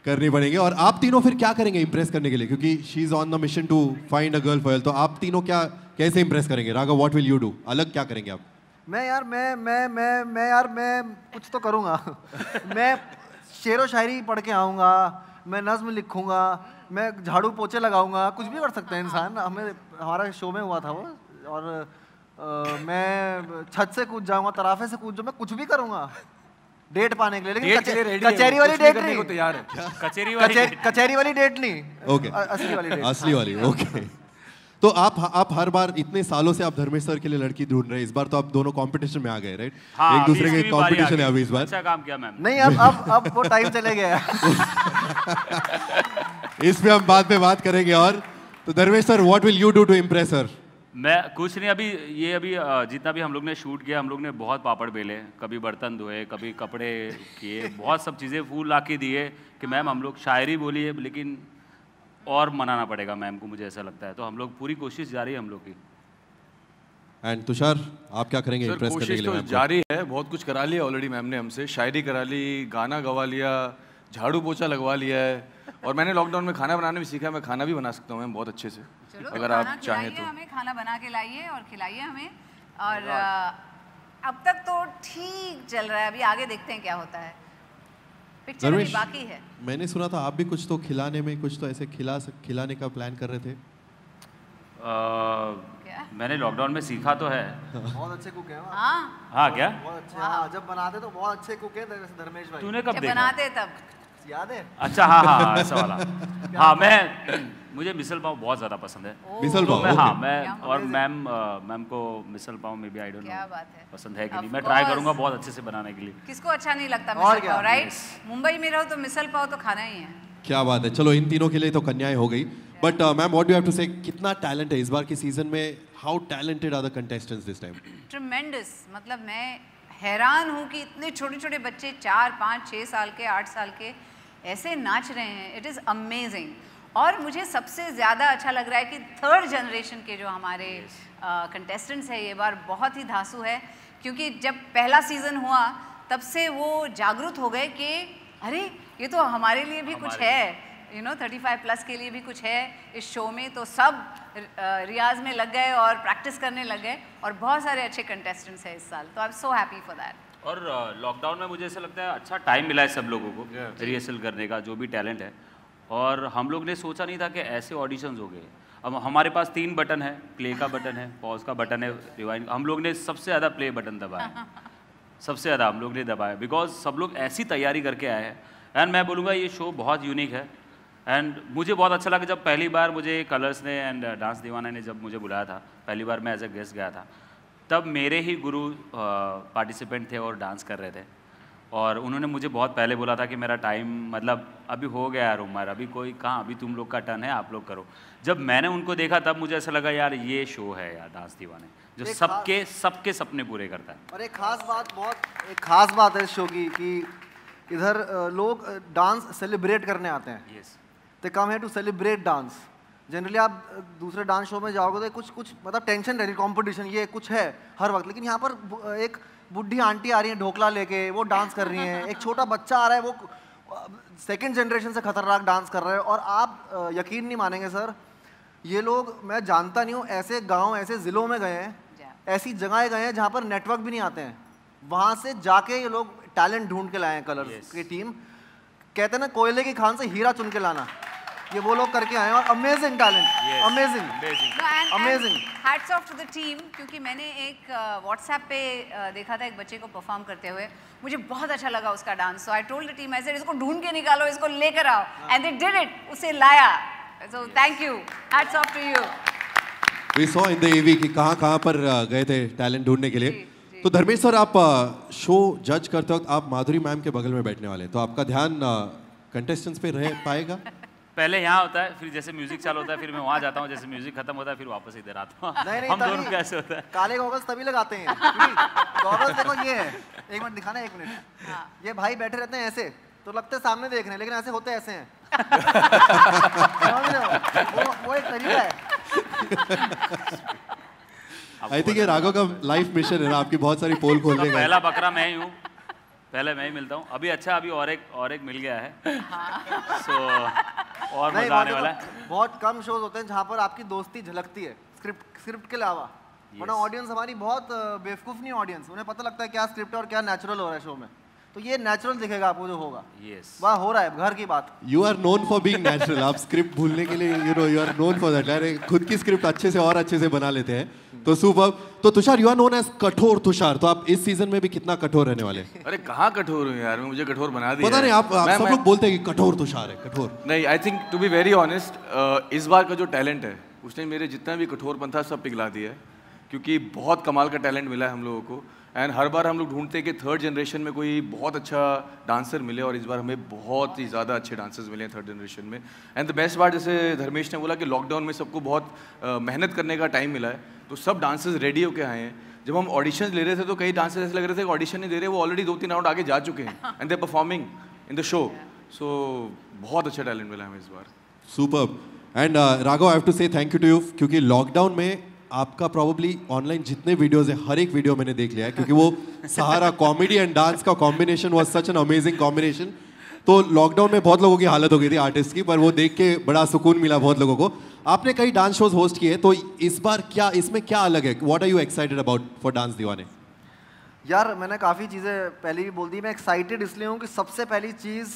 [SPEAKER 8] करनी पड़ेंगे। और आप तीनों फिर क्या करेंगे इम्प्रेस करने के लिए, क्योंकि she is on the mission to find a girl for, तो आप तीनों क्या कैसे इम्प्रेस करेंगे? Raghav, what will you do? अलग क्या करेंगे आप?
[SPEAKER 15] मैं कुछ तो करूँगा। मैं शेरो शायरी पढ़ के आऊँगा, मैं नज्म लिखूँगा, मैं झाड़ू पोछे लगाऊंगा, कुछ भी कर सकता है इंसान। हमारा शो में हुआ था वो, और मैं छत से कूद जाऊंगा, तराफे से कूद जाऊंगा, मैं कुछ भी करूंगा डेट पाने के लिए, लेकिन कचहरी वाली डेट नहीं।
[SPEAKER 14] तैयार है
[SPEAKER 15] कचहरी वाली डेट नहीं,
[SPEAKER 8] ओके,
[SPEAKER 15] असली वाली डेट।
[SPEAKER 8] असली वाली, ओके। तो आप हर बार इतने सालों से आप धर्मेश सर के लिए लड़की ढूंढ रहे हैं, इस बार तो आप दोनों कंपटीशन में आ गए, राइट?
[SPEAKER 16] हाँ,
[SPEAKER 8] एक दूसरे के कंपटीशन है अभी इस बार।
[SPEAKER 16] अच्छा काम किया मैम।
[SPEAKER 15] नहीं, अब वो टाइम चले गया।
[SPEAKER 8] इस पे हम बाद में बात करेंगे। और तो Dharmesh sir, what will you do to impress her?
[SPEAKER 16] मैं कुछ नहीं, अभी जितना भी हम लोग ने शूट किया, हम लोग ने बहुत पापड़ बेले, कभी बर्तन धोए, कभी कपड़े किए, बहुत सब चीज़ें फूल ला के दिए कि मैम हम लोग शायरी बोली है, लेकिन और मनाना पड़ेगा मैम को, मुझे ऐसा लगता है। तो हम लोग पूरी कोशिश जारी है हम लोग की।
[SPEAKER 8] एंड तुषार, आप क्या करेंगे इम्प्रेस करने के लिए?
[SPEAKER 14] कोशिश तो जारी है, बहुत कुछ करा लिया ऑलरेडी मैम ने हमसे, शायरी करा ली, गाना गवा लिया, झाड़ू पोछा लगवा लिया है, और मैंने लॉकडाउन में खाना बनाना भी सीखा है। मैं खाना भी बना सकता हूँ मैम बहुत अच्छे से, अगर आप चाहें तो।
[SPEAKER 4] हमें खाना बना के लाइए और खिलाइए हमें। और अब तक तो ठीक चल रहा है, अभी आगे देखते हैं क्या होता है। पिक्चर अभी बाकी है।
[SPEAKER 8] मैंने सुना था आप भी कुछ तो खिलाने में, कुछ तो ऐसे खिलाने का प्लान कर रहे थे।
[SPEAKER 16] मैंने लॉकडाउन में सीखा तो है।
[SPEAKER 15] बहुत अच्छे कुक हैं।
[SPEAKER 16] हाँ क्या?
[SPEAKER 15] बहुत अच्छे, हाँ, जब बनाते तो बहुत अच्छे कुक हैं धर्मेश भाई।
[SPEAKER 16] तूने कब देखा?
[SPEAKER 4] बनाते तब
[SPEAKER 15] याद है?
[SPEAKER 16] अच्छा, हाँ ऐसा वाला। हाँ, मुझे मिसल पाव बहुत ज़्यादा पसंद है।
[SPEAKER 8] मिसल पाव?
[SPEAKER 16] हाँ, मैं और मैम को मिसल पाव में भी आई डोंट नो पसंद है कि नहीं। मैं ट्राई करूँगा बहुत अच्छे से बनाने के लिए।
[SPEAKER 4] किसको अच्छा नहीं लगता मिसल पाव, राइट? मुंबई में रहो तो मिसल पाव तो खाना ही है।
[SPEAKER 8] क्या बात है। चलो, इन तीनों के लिए तो कन्याएं हो गई, but ma'am what do you have to say, कितना टैलेंट है इस बार की सीजन में? How talented are the contestants this time?
[SPEAKER 4] Tremendous, मतलब मैं हैरान हूँ कि इतने छोटे छोटे बच्चे 4, 5, 6 साल के, 8 साल के ऐसे नाच रहे हैं। It is amazing. और मुझे सबसे ज़्यादा अच्छा लग रहा है कि 3rd जनरेशन के जो हमारे कंटेस्टेंट्स हैं ये बार बहुत ही धांसू है, क्योंकि जब पहला सीज़न हुआ तब से वो जागरूक हो गए कि अरे ये तो हमारे लिए भी कुछ है, 35+ के लिए भी कुछ है इस शो में। तो सब रियाज में लग गए और प्रैक्टिस करने लग गए, और बहुत सारे अच्छे कंटेस्टेंट्स हैं इस साल। तो I am so happy for that.
[SPEAKER 16] और लॉकडाउन में मुझे ऐसा लगता है अच्छा टाइम मिला है सब लोगों को रिहर्सल करने का, जो भी टैलेंट है। और हम लोग ने सोचा नहीं था कि ऐसे ऑडिशंस हो गए। अब हमारे पास 3 बटन है, प्ले का बटन है, पॉज का बटन है, रिवाइंड। हम लोग ने सबसे ज़्यादा प्ले बटन दबाया, सबसे ज़्यादा हम लोग ने दबाया, बिकॉज सब लोग ऐसी तैयारी करके आए हैं। एंड मैं बोलूँगा ये शो बहुत यूनिक है। एंड मुझे बहुत अच्छा लगा जब पहली बार मुझे कलर्स ने एंड डांस दीवाना ने जब मुझे बुलाया था, पहली बार मैं एज ए गेस्ट गया था, तब मेरे ही गुरु पार्टिसिपेंट थे और डांस कर रहे थे। और उन्होंने मुझे बहुत पहले बोला था कि मेरा टाइम मतलब अभी हो गया यार उमर, अभी कोई कहाँ, अभी तुम लोग का टर्न है, आप लोग करो। जब मैंने उनको देखा तब मुझे ऐसा लगा यार ये शो है यार डांस दीवाने, जो सबके सपने पूरे करता है।
[SPEAKER 15] और एक खास बात है इस शो की कि इधर लोग डांस सेलिब्रेट करने आते हैं। They come here to celebrate dance. Generally आप दूसरे डांस शो में जाओगे तो कुछ मतलब टेंशन रहती है, कंपटीशन ये कुछ है हर वक्त, लेकिन यहाँ पर एक बुढ़ी आंटी आ रही है ढोकला लेके, वो डांस कर रही हैं, एक छोटा बच्चा आ रहा है वो 2nd जनरेशन से खतरनाक डांस कर रहा है। और आप यकीन नहीं मानेंगे सर, ये लोग मैं जानता नहीं हूँ, ऐसे गांव ऐसे ज़िलों में गए हैं, ऐसी जगहें गए हैं जहाँ पर नेटवर्क भी नहीं आते हैं, वहाँ से जाके ये लोग टैलेंट ढूंढ के लाए हैं कलर्स की टीम। कहते हैं ना कोयले की खान से हीरा चुन के लाना, ये वो लोग करके आए हैं और amazing talent, amazing
[SPEAKER 4] amazing. Hats off to the team, क्योंकि मैंने एक व्हाट्सएप पे देखा था एक बच्चे को परफॉर्म करते हुए, मुझे बहुत अच्छा लगा उसका dance. So I told the team, ऐसे इसको ढूंढ के निकालो, इसको लेकर आओ, एंड दे डिड इट, उसे लाया। So thank you, hats off to you.
[SPEAKER 8] We saw in the AV कि कहाँ पर गए थे टैलेंट ढूंढने के लिए। तो धर्मेश सर, आप शो जज करते वक्त आप माधुरी मैम के बगल में बैठने वाले हैं, तो आपका ध्यान कंटेस्टेंट्स पे रह पाएगा?
[SPEAKER 16] पहले यहाँ होता है, फिर जैसे म्यूजिक चालू होता है फिर मैं वहाँ जाता हूँ, जैसे म्यूजिक खत्म होता है फिर वापस इधर आता हूँ।
[SPEAKER 15] नहीं,
[SPEAKER 16] हम दोनों कैसे होता है?
[SPEAKER 15] काले गॉगल्स तभी लगाते हैं, गॉगल्स देखो ये है, एक मिनट दिखाना, एक मिनट। ये भाई बैठे रहते हैं ऐसे, तो लगते सामने देख रहे हैं लेकिन ऐसे होते ऐसे हैं। वो एक तरीका है।
[SPEAKER 8] आई थिंक ये राघव का लाइफ मिशन है ना, आपकी बहुत सारी पोल खोलने का।
[SPEAKER 16] पहला बकरा मैं ही हूँ, पहले मैं ही मिलता हूँ। अभी अच्छा, अभी और एक मिल गया है। सो और मजा आने वाला है।
[SPEAKER 15] बहुत कम शोज होते हैं जहाँ पर आपकी दोस्ती झलकती है स्क्रिप्ट के अलावा, वरना ऑडियंस हमारी बहुत बेवकूफ नहीं ऑडियंस, उन्हें पता लगता है क्या स्क्रिप्ट है और क्या नेचुरल हो रहा है शो में। तो ये नेचुरल दिखेगा आपको जो होगा। वाह, हो रहा है घर की बात।
[SPEAKER 8] You are known for being natural. आप स्क्रिप्ट भूलने के लिए you are known for that. अरे खुद की स्क्रिप्ट अच्छे से और अच्छे से बना लेते हैं, तो सुपर। तो Tushar, you are known as कठोर तुषार, तो आप इस सीजन में भी कितना कठोर रहने वाले?
[SPEAKER 14] अरे कहाँ कठोर हूँ यार, मुझे कठोर बना दिया।
[SPEAKER 8] पता नहीं, आप सब लोग बोलते हैं कि कठोर तुषार है, कठोर
[SPEAKER 14] नहीं। I think to be very honest, इस बार का जो टैलेंट है उसने मेरे जितना भी कठोरपन था सब पिघला दिया है, क्योंकि बहुत कमाल का टैलेंट मिला है हम लोगों को। एंड हर बार हम लोग ढूंढते हैं कि थर्ड जनरेशन में कोई बहुत अच्छा डांसर मिले, और इस बार हमें बहुत ही ज़्यादा अच्छे डांसर्स मिले हैं थर्ड जनरेशन में। एंड द बेस्ट पार्ट, जैसे धर्मेश ने बोला कि लॉकडाउन में सबको बहुत मेहनत करने का टाइम मिला है, तो सब डांसर्स रेडी होके आए हैं। जब हम ऑडिशन ले रहे थे तो कई डांसर्स ऐसे लग रहे थे कि ऑडिशन नहीं दे रहे, वो ऑलरेडी 2-3 राउंड आगे जा चुके हैं and they performing in the show. So बहुत अच्छा टैलेंट मिला हमें इस बार।
[SPEAKER 8] Superb. And Raghav, I have to say thank you to you, क्योंकि लॉकडाउन में आपका प्रॉब्ली ऑनलाइन जितने वीडियोस है हर एक वीडियो मैंने देख लिया है, क्योंकि वो सहारा कॉमेडी एंड डांस का combination was such an amazing combination. तो लॉकडाउन में बहुत लोगों की हालत हो गई थी आर्टिस्ट की, पर वो देख के बड़ा सुकून मिला बहुत लोगों को। आपने कई डांस शोज होस्ट किए, तो इस बार क्या इसमें क्या अलग है? What are you excited about for dance Deewane?
[SPEAKER 15] यार मैंने काफ़ी चीज़ें पहले भी बोल दी। मैं एक्साइटेड इसलिए हूँ कि सबसे पहली चीज़,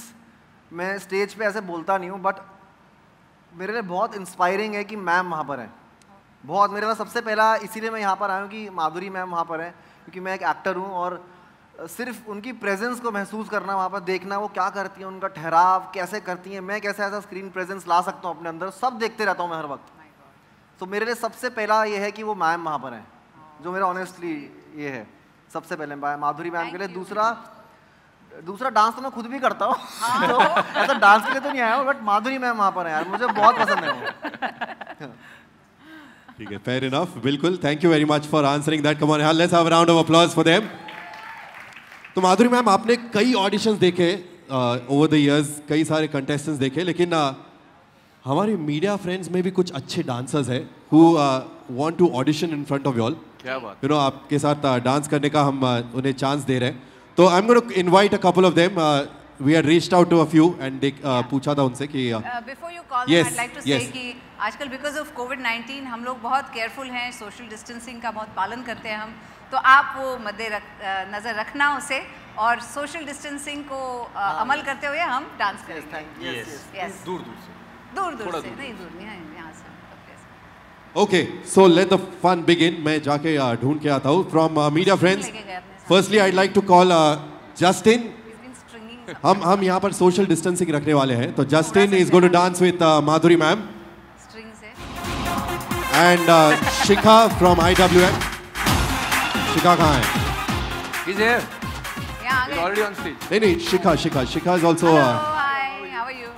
[SPEAKER 15] मैं स्टेज पे ऐसे बोलता नहीं हूँ, बट मेरे लिए बहुत इंस्पायरिंग है कि मैम वहाँ पर हैं। बहुत मेरे पास सबसे पहला इसीलिए मैं यहाँ पर आया हूँ कि माधुरी मैम वहाँ पर हैं, क्योंकि मैं एक एक्टर हूँ और सिर्फ उनकी प्रेजेंस को महसूस करना, वहाँ पर देखना वो क्या करती हैं, उनका ठहराव कैसे करती हैं, मैं कैसे ऐसा स्क्रीन प्रेजेंस ला सकता हूँ अपने अंदर, सब देखते रहता हूँ मैं हर वक्त। तो मेरे लिए सबसे पहला ये है कि वो मैम वहाँ पर हैं, जो मेरा ऑनेस्टली ये है सबसे पहले माधुरी मैम के लिए। दूसरा डांस तो मैं खुद भी करता हूँ, तो ऐसा डांस के लिए तो नहीं आया हूँ, बट माधुरी मैम वहाँ पर है यार, मुझे बहुत पसंद है वो।
[SPEAKER 8] ठीक है, फेयर इनफ, बिल्कुल। Thank you very much for answering that. Come on यार, let's have a round of applause for them. तो माधुरी मैम, आपने कई ऑडिशंस देखे ओवर द इयर्स, कई सारे कंटेस्टेंट्स देखे, लेकिन हमारे मीडिया फ्रेंड्स में भी कुछ अच्छे डांसर्स हैं who want to audition in front of you all.
[SPEAKER 14] क्या बात,
[SPEAKER 8] यू नो, आपके साथ डांस करने का हम उन्हें चांस दे रहे हैं। तो I am going to invite a couple of them. We had reached out to a few and पूछा था उनसे कि
[SPEAKER 4] before you call I like to say कि आजकल बिकॉज ऑफ कोविड-19 हम लोग बहुत केयरफुल हैं, सोशल डिस्टेंसिंग का बहुत पालन करते हैं हम, तो आप वो नज़र रखना उसे, और सोशल डिस्टेंसिंग को अमल करते हुए हम डांस करेंगे। यस, दूर से नहीं, दूर नहीं, यहाँ से।
[SPEAKER 8] Okay, so let the fun begin. मैं जाके ढूंढ के आता हूँ from media friends. Firstly I like to call Justin. हम यहाँ पर सोशल डिस्टेंसिंग रखने वाले हैं, तो Justin is going to dance with Madhuri ma'am and Shikha from IWM। Shikha कहाँ है?
[SPEAKER 14] He's here. He's already on stage.
[SPEAKER 8] नहीं, शिखा is also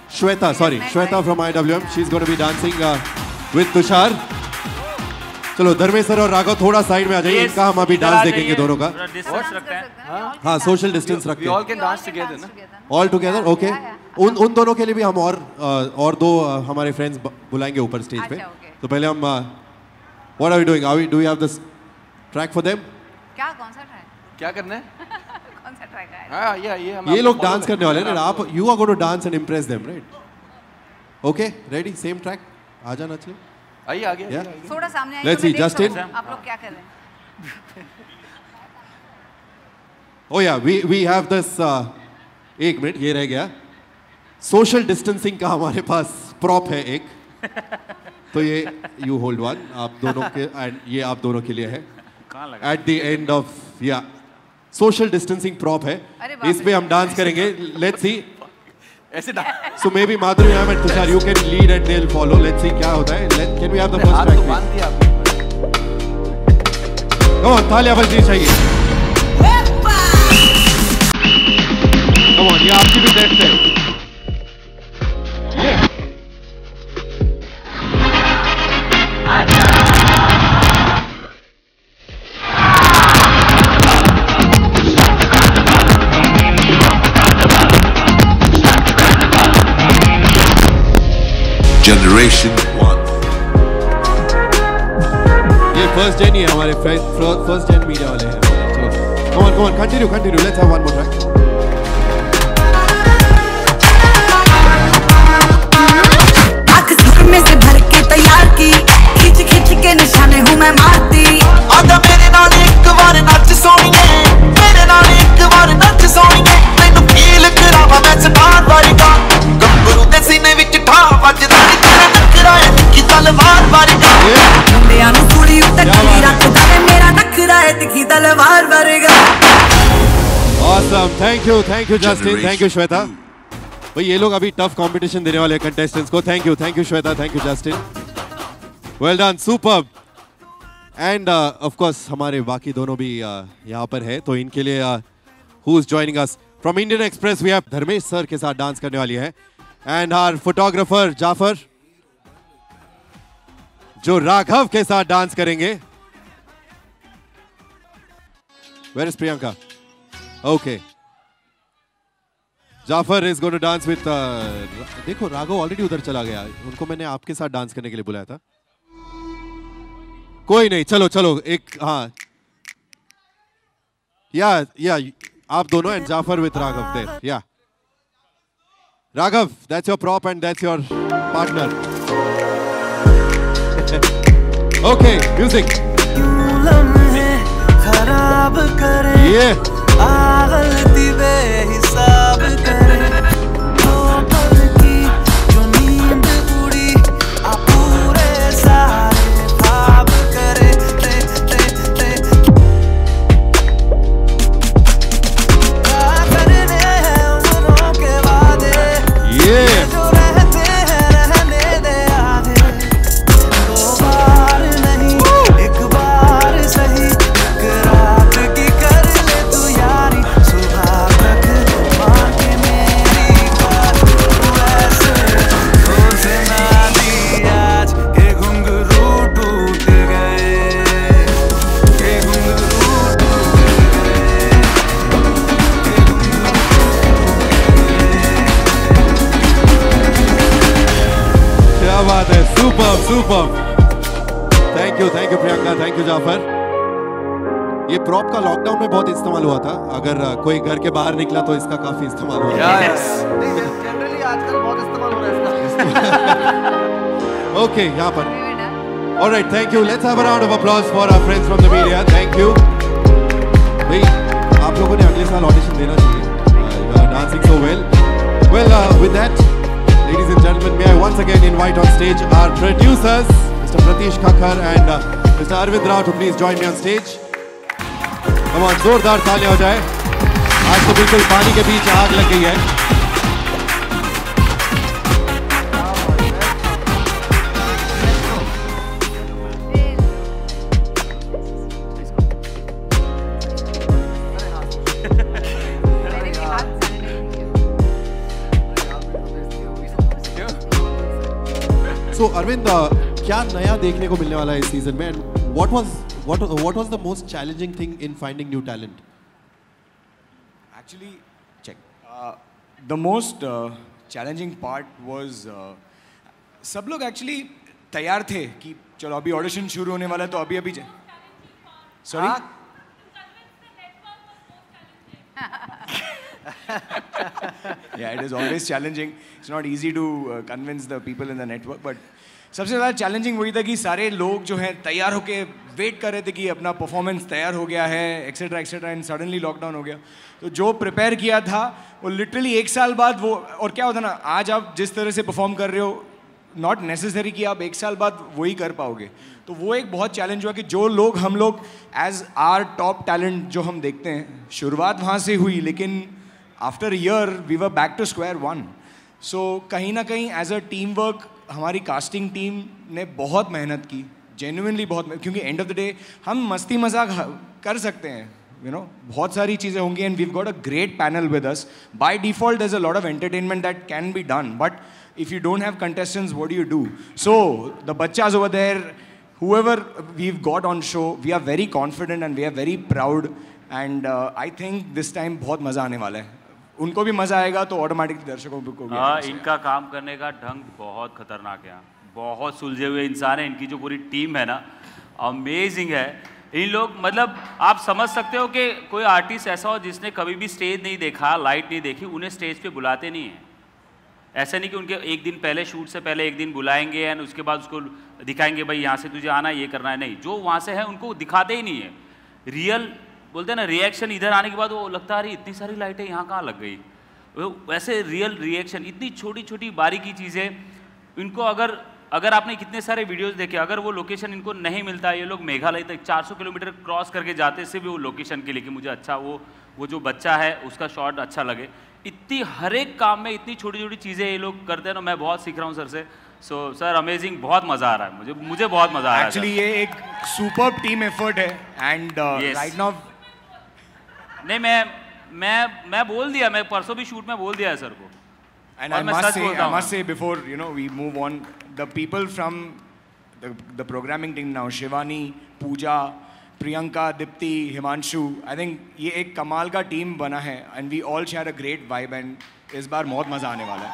[SPEAKER 8] Shweta, sorry, Shweta from IWM. She's going to be dancing with Tushar. चलो Dharmesh sir और राघव थोड़ा side में आ जाइए, इनका हम अभी डांस देखेंगे दोनों का। हाँ, सोशल डिस्टेंस रखते हैं।
[SPEAKER 14] We all can dance together, ना?
[SPEAKER 8] All together, okay. उन दोनों के लिए भी हम और दो हमारे फ्रेंड्स बुलाएंगे ऊपर स्टेज पे। तो पहले हम what are we doing? Do we have this track for them?
[SPEAKER 4] क्या, कौन सा ट्रैक?
[SPEAKER 14] क्या करना है?
[SPEAKER 4] कौन सा ट्रैक है?
[SPEAKER 14] हाँ,
[SPEAKER 8] ये लोग डांस करने वाले हैं ना, आप you are going to dance and impress them, right? Okay, ready? Same track. आ जाना चाहिए।
[SPEAKER 14] आइए आगे
[SPEAKER 4] थोड़ा सामने आइए।
[SPEAKER 8] Let's see, Justin.
[SPEAKER 4] आप लोग क्या कर रहे हैं?
[SPEAKER 8] Oh yeah, we have this. एक मिनट, ये रह गया। सोशल डिस्टेंसिंग का हमारे पास प्रॉप है एक, तो ये यू होल्ड वन, आप दोनों के, एंड ये आप दोनों के लिए है। एट द एंड ऑफ या सोशल डिस्टेंसिंग प्रॉप है, इस पे हम डांस करेंगे। लेट्स सी
[SPEAKER 14] ऐसे
[SPEAKER 8] so maybe Madhuri ma'am and Tushar you can lead and they will follow. Let's see क्या होता है। Can we have the first track? Come on, तालियां बजनी चाहिए। कम ऑन, ये आपकी भी टेस्ट है।
[SPEAKER 17] Generation 1.
[SPEAKER 8] ये फर्स्ट जेन ही है, हमारे फर्स्ट जेन मीडिया वाले हैं। Come on, continue. Let's have one more track.
[SPEAKER 1] आँख में से भर के तैयार की, खिंच के निशाने हूँ मैं मारती। आजा मेरे नाल एक बार नच सोनिए, मेरे नाल एक बार नच सोनिए। मैनू फील करावा मैं स्टार वर्गा, गंबरू दे सीने विच ठा वजदा नी तेरा नखरा है तिखी तलवार वर्गा। मुंडियां नू सूली उत्ते टंगी रखदा है मेरा नखरा है तिखी तलवार वर्गा।
[SPEAKER 8] Awesome, thank you Justin, thank you Shweta। भाई ये लोग अभी टफ कंपटीशन देने वाले कंटेस्टेंट्स को। Thank you Shweta, thank you Justin, well done, superb. End of course हमारे बाकी दोनों भी यहाँ पर है, तो इनके लिए who is joining us from Indian Express, we have Dharmesh sir के साथ डांस करने वाली है, एंड आवर फोटोग्राफर जाफर जो राघव के साथ डांस करेंगे। Where is Priyanka? Okay, Jafar is going to dance with, देखो राघव ऑलरेडी उधर चला गया, उनको मैंने आपके साथ डांस करने के लिए बुलाया था। कोई नहीं, चलो एक, हाँ या आप दोनों and Jafar with Raghav there, या Raghav, that's your prop and that's your partner. Okay, music.
[SPEAKER 10] खराब करे
[SPEAKER 8] ये
[SPEAKER 10] गलती बेहिसाब करे, दो पल की जो नींद उड़ी आ पूरे सारे ख्वाब करे। क्या करने हैं उम्रों के वादे,
[SPEAKER 8] ये
[SPEAKER 10] जो रहते हैं रहने दे आधे। दो बार नहीं एक बार सही, एक रात की कर ले तू यारी, सुबह तक माँ के मेरी बात तू ऐसे सोच ना दी आज के घुंघरू टूट गए, के घुंघरू टूट गए।
[SPEAKER 8] क्या बात है, super. Thank you Priyanka, thank you Jafar. ये प्रॉप का लॉकडाउन में बहुत इस्तेमाल हुआ था, अगर कोई घर के बाहर निकला तो इसका काफी इस्तेमाल हुआ था।
[SPEAKER 15] जनरली आजकल बहुत इस्तेमाल हो रहा है इसका।
[SPEAKER 8] ओके, यहाँ पर alright, thank you. Let's have a round of applause for our friends from the media. Thank you भाई, आप लोगों ने अगले साल ऑडिशन देना चाहिए, you are dancing so well. With that ladies and gentlemen, may I once again invite on stage our producers, Mr. Pratish Kakkar and Mr. Arvind Rao, to please join me on stage. Come on, जोरदार तालियां हो जाए। आज तो बिल्कुल पानी के बीच आग लग गई है। So Arvind, क्या नया देखने को मिलने वाला है इस सीजन में? And what was the most challenging thing in finding new talent?
[SPEAKER 18] Actually, the most challenging part was सब लोग actually तैयार थे कि चलो अभी ऑडिशन शुरू होने वाला है, तो अभी sorry. Yeah, it is always challenging. It's not easy to convince the people in the network, but सबसे ज़्यादा चैलेंजिंग वही था कि सारे लोग जो हैं तैयार होके वेट कर रहे थे कि अपना परफॉर्मेंस तैयार हो गया है etcetera etcetera, and suddenly lockdown हो गया। तो जो प्रिपेयर किया था वो लिटरली 1 साल बाद वो, और क्या होता ना, आज आप जिस तरह से परफॉर्म कर रहे हो नॉट नेसेसरी कि आप 1 साल बाद वही कर पाओगे। तो वो एक बहुत चैलेंज हुआ कि जो लोग हम लोग एज आर टॉप टैलेंट जो हम देखते हैं, शुरुआत वहाँ से हुई, लेकिन after year we were back to square one. So कहीं ना कहीं एज अ टीम वर्क हमारी कास्टिंग टीम ने बहुत मेहनत की, जेन्युइनली बहुत, क्योंकि एंड ऑफ द डे हम मस्ती मजाक कर सकते हैं, you know, बहुत सारी चीज़ें होंगी, and we've got a great panel with us. By default there's a lot of entertainment that can be done, but if you don't have contestants, what do you do? So the bachas over there, whoever we've got on show, we are very confident and we are very proud, and I think this time बहुत मज़ा आने वाला है। उनको भी मज़ा आएगा तो ऑटोमेटिकली दर्शकों को भी।
[SPEAKER 16] हाँ, इनका काम करने का ढंग बहुत खतरनाक है, बहुत सुलझे हुए इंसान है। इनकी जो पूरी टीम है ना, अमेजिंग है। इन लोग, मतलब आप समझ सकते हो कि कोई आर्टिस्ट ऐसा हो जिसने कभी भी स्टेज नहीं देखा, लाइट नहीं देखी, उन्हें स्टेज पे बुलाते नहीं हैं। ऐसा नहीं कि उनके एक दिन पहले, शूट से पहले एक दिन बुलाएंगे एंड उसके बाद उसको दिखाएंगे भाई यहाँ से तुझे आना, ये करना है, नहीं, जो वहाँ से है उनको दिखाते ही नहीं है। रियल बोलते हैं ना, रिएक्शन इधर आने के बाद वो लगता है अरे इतनी सारी लाइटें यहाँ कहाँ लग गई, वैसे रियल रिएक्शन, इतनी छोटी छोटी बारीकी चीज़ें इनको, अगर आपने कितने सारे वीडियोस देखे, अगर वो लोकेशन इनको नहीं मिलता, ये लोग मेघालय तक 400 किलोमीटर क्रॉस करके जाते से भी वो लोकेशन के लिए कि मुझे अच्छा वो जो बच्चा है उसका शॉट अच्छा लगे। इतनी हर एक काम में इतनी छोटी छोटी चीज़ें ये लोग करते हैं ना, मैं बहुत सीख रहा हूँ सर से। सो सर अमेजिंग, बहुत मज़ा आ रहा है मुझे बहुत मज़ा आ रहा है।
[SPEAKER 18] एक्चुअली ये एक सुपर्ब टीम एफर्ट है, एंड राइट नाउ
[SPEAKER 16] नहीं, मैं बोल दिया, मैं परसों भी शूट में बोल दिया है सर को।
[SPEAKER 18] And I must say before we move on, the people from the programming team now, Shivani, Pooja, Priyanka, Dipti, Himanshu, I think ये एक कमाल का टीम बना है, and we all share a great vibe, and इस बार बहुत मजा आने वाला है।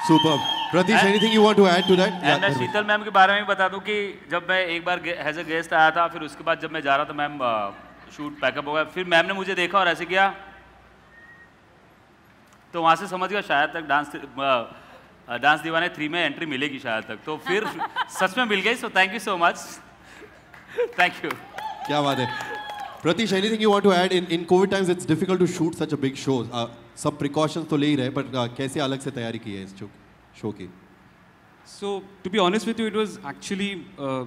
[SPEAKER 8] Superb. Pratish, anything you want to add to that?
[SPEAKER 16] मैं शीतल मैम के बारे में बता दूं कि जब मैं एक बार एज अ गेस्ट आया था, फिर उसके बाद जब मैं जा रहा था मैम शूट पैकअप हो गया, फिर मैम ने मुझे देखा और ऐसे किया, तो वहाँ से समझ गया शायद तक डांस दीवाने 3 में एंट्री मिलेगी शायद तक, तो फिर सच में मिल गई। सो thank you so much, thank you.
[SPEAKER 8] क्या बात है। Pratish, anything you want to add? In COVID times it's difficult to shoot such a big show. सब precautions तो ले ही रहे, but कैसे अलग से तैयारी की है इस शो की?
[SPEAKER 17] So to be honest with you, it was actually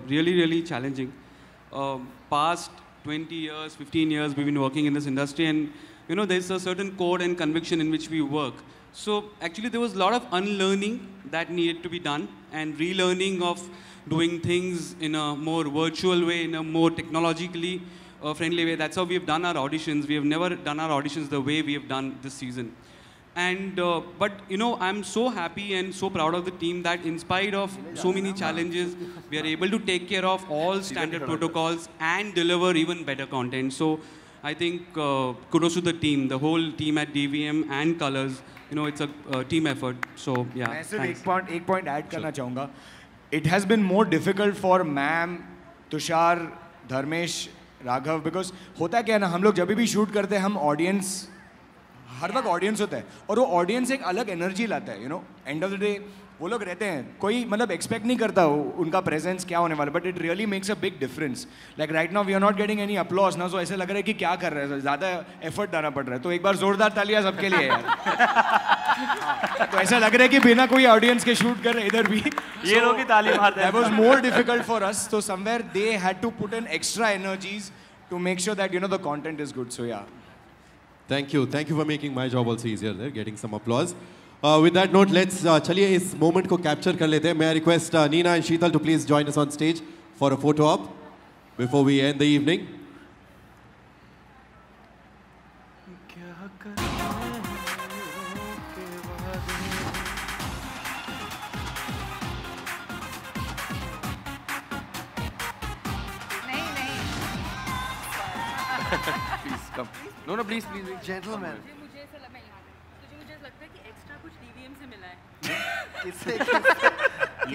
[SPEAKER 17] really challenging. Past 20 years, 15 years we've been working in this industry, and you know there's a certain code and conviction in which we work. So actually there was a lot of unlearning that needed to be done, and relearning of doing things in a more virtual way, in a more technologically friendly way. That's how we have done our auditions. We have never done our auditions the way we have done this season. And but you know, I'm so happy and so proud of the team that in spite of so many challenges, we are able to take care of all standard protocols and deliver even better content. So I think kudos to the team, the whole team at DVM and Colors. You know, it's a team effort. So yeah.
[SPEAKER 18] मैं सिर्फ एक point add करना चाहूँगा. It has been more difficult for Ma'am, Tushar, Dharmesh, Raghav, because होता क्या है ना, हम लोग जब भी शूट करते हैं हम ऑडियंस, हर वक्त ऑडियंस होता है और वो ऑडियंस एक अलग एनर्जी लाता है, you know, end of the day वो लोग रहते हैं, कोई मतलब एक्सपेक्ट नहीं करता उनका प्रेजेंस क्या होने वाला, but it really makes a big difference. Like right now we are not getting any applause ना, सो ऐसा लग रहा है कि क्या कर रहे हैं, ज़्यादा एफर्ट डालना पड़ रहा है, तो एक बार जोरदार तालियां सबके लिए यार। तो ऐसा लग रहा है कि बिना कोई ऑडियंस के शूट कर रहे इधर भी
[SPEAKER 16] ये लोग ही ताली मारते हैं।
[SPEAKER 18] That was more difficult for us, so somewhere they had to put in extra energies to make sure that, you know, the content is good. So yeah.
[SPEAKER 8] Thank you for making my job also easier there, getting some applause. With that note, let's चलिए इस moment को capture कर लेते हैं. May I request Neena and Sheetal to please join us on stage for a photo op before we end the evening.
[SPEAKER 14] Please come. No, please.
[SPEAKER 15] Gentlemen.
[SPEAKER 12] मुझे ऐसा लगा मुझे लगता है कि एक्स्ट्रा कुछ DVM से मिला है।
[SPEAKER 15] इससे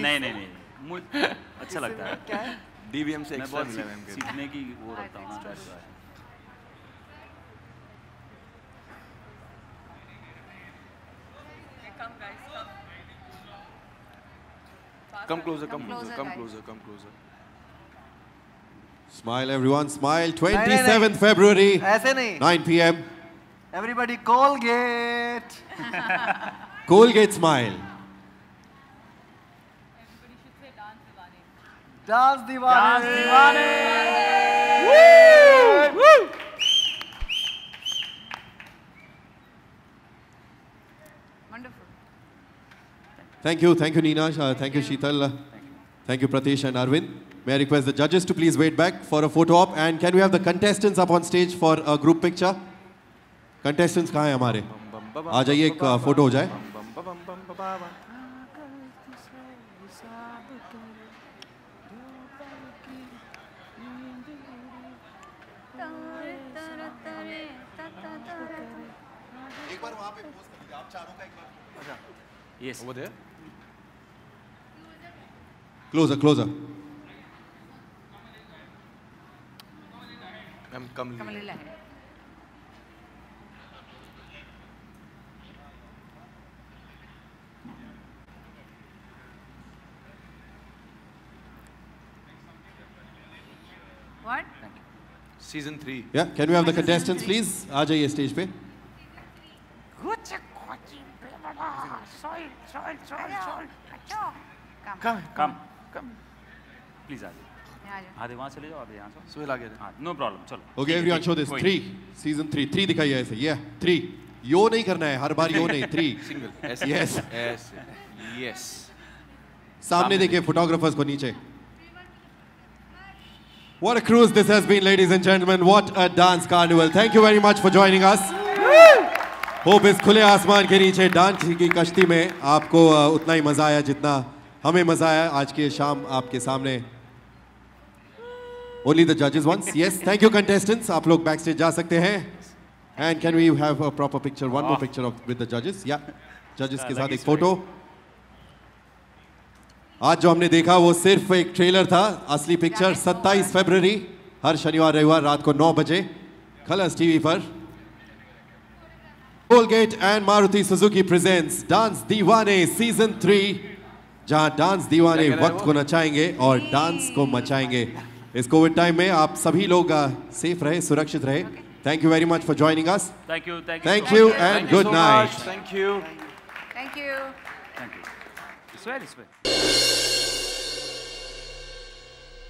[SPEAKER 16] नहीं, मुझे अच्छा लगता है।
[SPEAKER 15] क्या है?
[SPEAKER 14] DVM से
[SPEAKER 16] मैं
[SPEAKER 14] एक्स्ट्रा
[SPEAKER 16] बहुत
[SPEAKER 14] मिला है मैम के।
[SPEAKER 16] सीखने की वो रखता हूँ ना।
[SPEAKER 12] Come guys, come.
[SPEAKER 14] Come closer, come closer, come closer, come closer.
[SPEAKER 8] Smile, everyone. Smile. 27th February.
[SPEAKER 15] ऐसे नहीं.
[SPEAKER 8] 9 p.m.
[SPEAKER 15] Everybody, Colgate.
[SPEAKER 8] Colgate smile.
[SPEAKER 15] Dance Diwali.
[SPEAKER 3] Dance Diwali.
[SPEAKER 15] Woo!
[SPEAKER 8] Thank you, Nina. Thank you, Sheetal. Thank you, Pratish and Arvind. May I request the judges to please wait back for a photo op, and can we have the contestants up on stage for a group picture? Contestants कहाँ हैं हमारे? आ जाइए, एक photo हो जाए. एक बार वहाँ पे पोज कर दीजिए, आप चारों का एक बार. अच्छा.
[SPEAKER 14] Yes. Over there.
[SPEAKER 8] Closer, closer.
[SPEAKER 14] Come.
[SPEAKER 4] What?
[SPEAKER 14] Season 3.
[SPEAKER 8] Yeah, can we have the contestants, please? आ जाइए stage पे.
[SPEAKER 16] Come. Please आधे वहाँ चले जाओ, आधे यहाँ से.
[SPEAKER 14] सुहेल आगे.
[SPEAKER 16] हाँ, no problem. चलो.
[SPEAKER 8] Okay, everyone, show this. 3. Season 3. 3 दिखाइए ऐसे. Yeah, 3. यो नहीं करना है, हर बार यो नहीं. 3.
[SPEAKER 14] Single.
[SPEAKER 8] Yes.
[SPEAKER 14] Yes.
[SPEAKER 8] सामने देखिए फोटोग्राफर्स को नीचे. What a cruise this has been, ladies and gentlemen. What a dance carnival. Thank you very much for joining us. Hope इस खुले आसमान के नीचे डांस की कश्ती में आपको उतना ही मजा आया जितना हमें मजा आया आज की शाम आपके सामने. Only the judges once. Yes, thank you contestants. आप लोग backstage जा सकते हैं. And can we have a proper picture, one more picture with the judges? Yeah, judges के साथ एक फोटो. आज जो हमने देखा वो सिर्फ एक ट्रेलर था. असली पिक्चर 27 फरवरी हर शनिवार रविवार रात को 9 बजे कलर्स टीवी पर. Colgate and Maruti Suzuki presents Dance Deewane Season 3, जहां डांस दीवाने वक्त को नचाएंगे और डांस को मचाएंगे. इस कोविड टाइम में आप सभी लोग सेफ रहे, सुरक्षित रहे. Thank you very much for joining us.
[SPEAKER 16] Thank you.
[SPEAKER 8] Thank you and good night.
[SPEAKER 14] Thank you.
[SPEAKER 4] Thank you.
[SPEAKER 16] It's very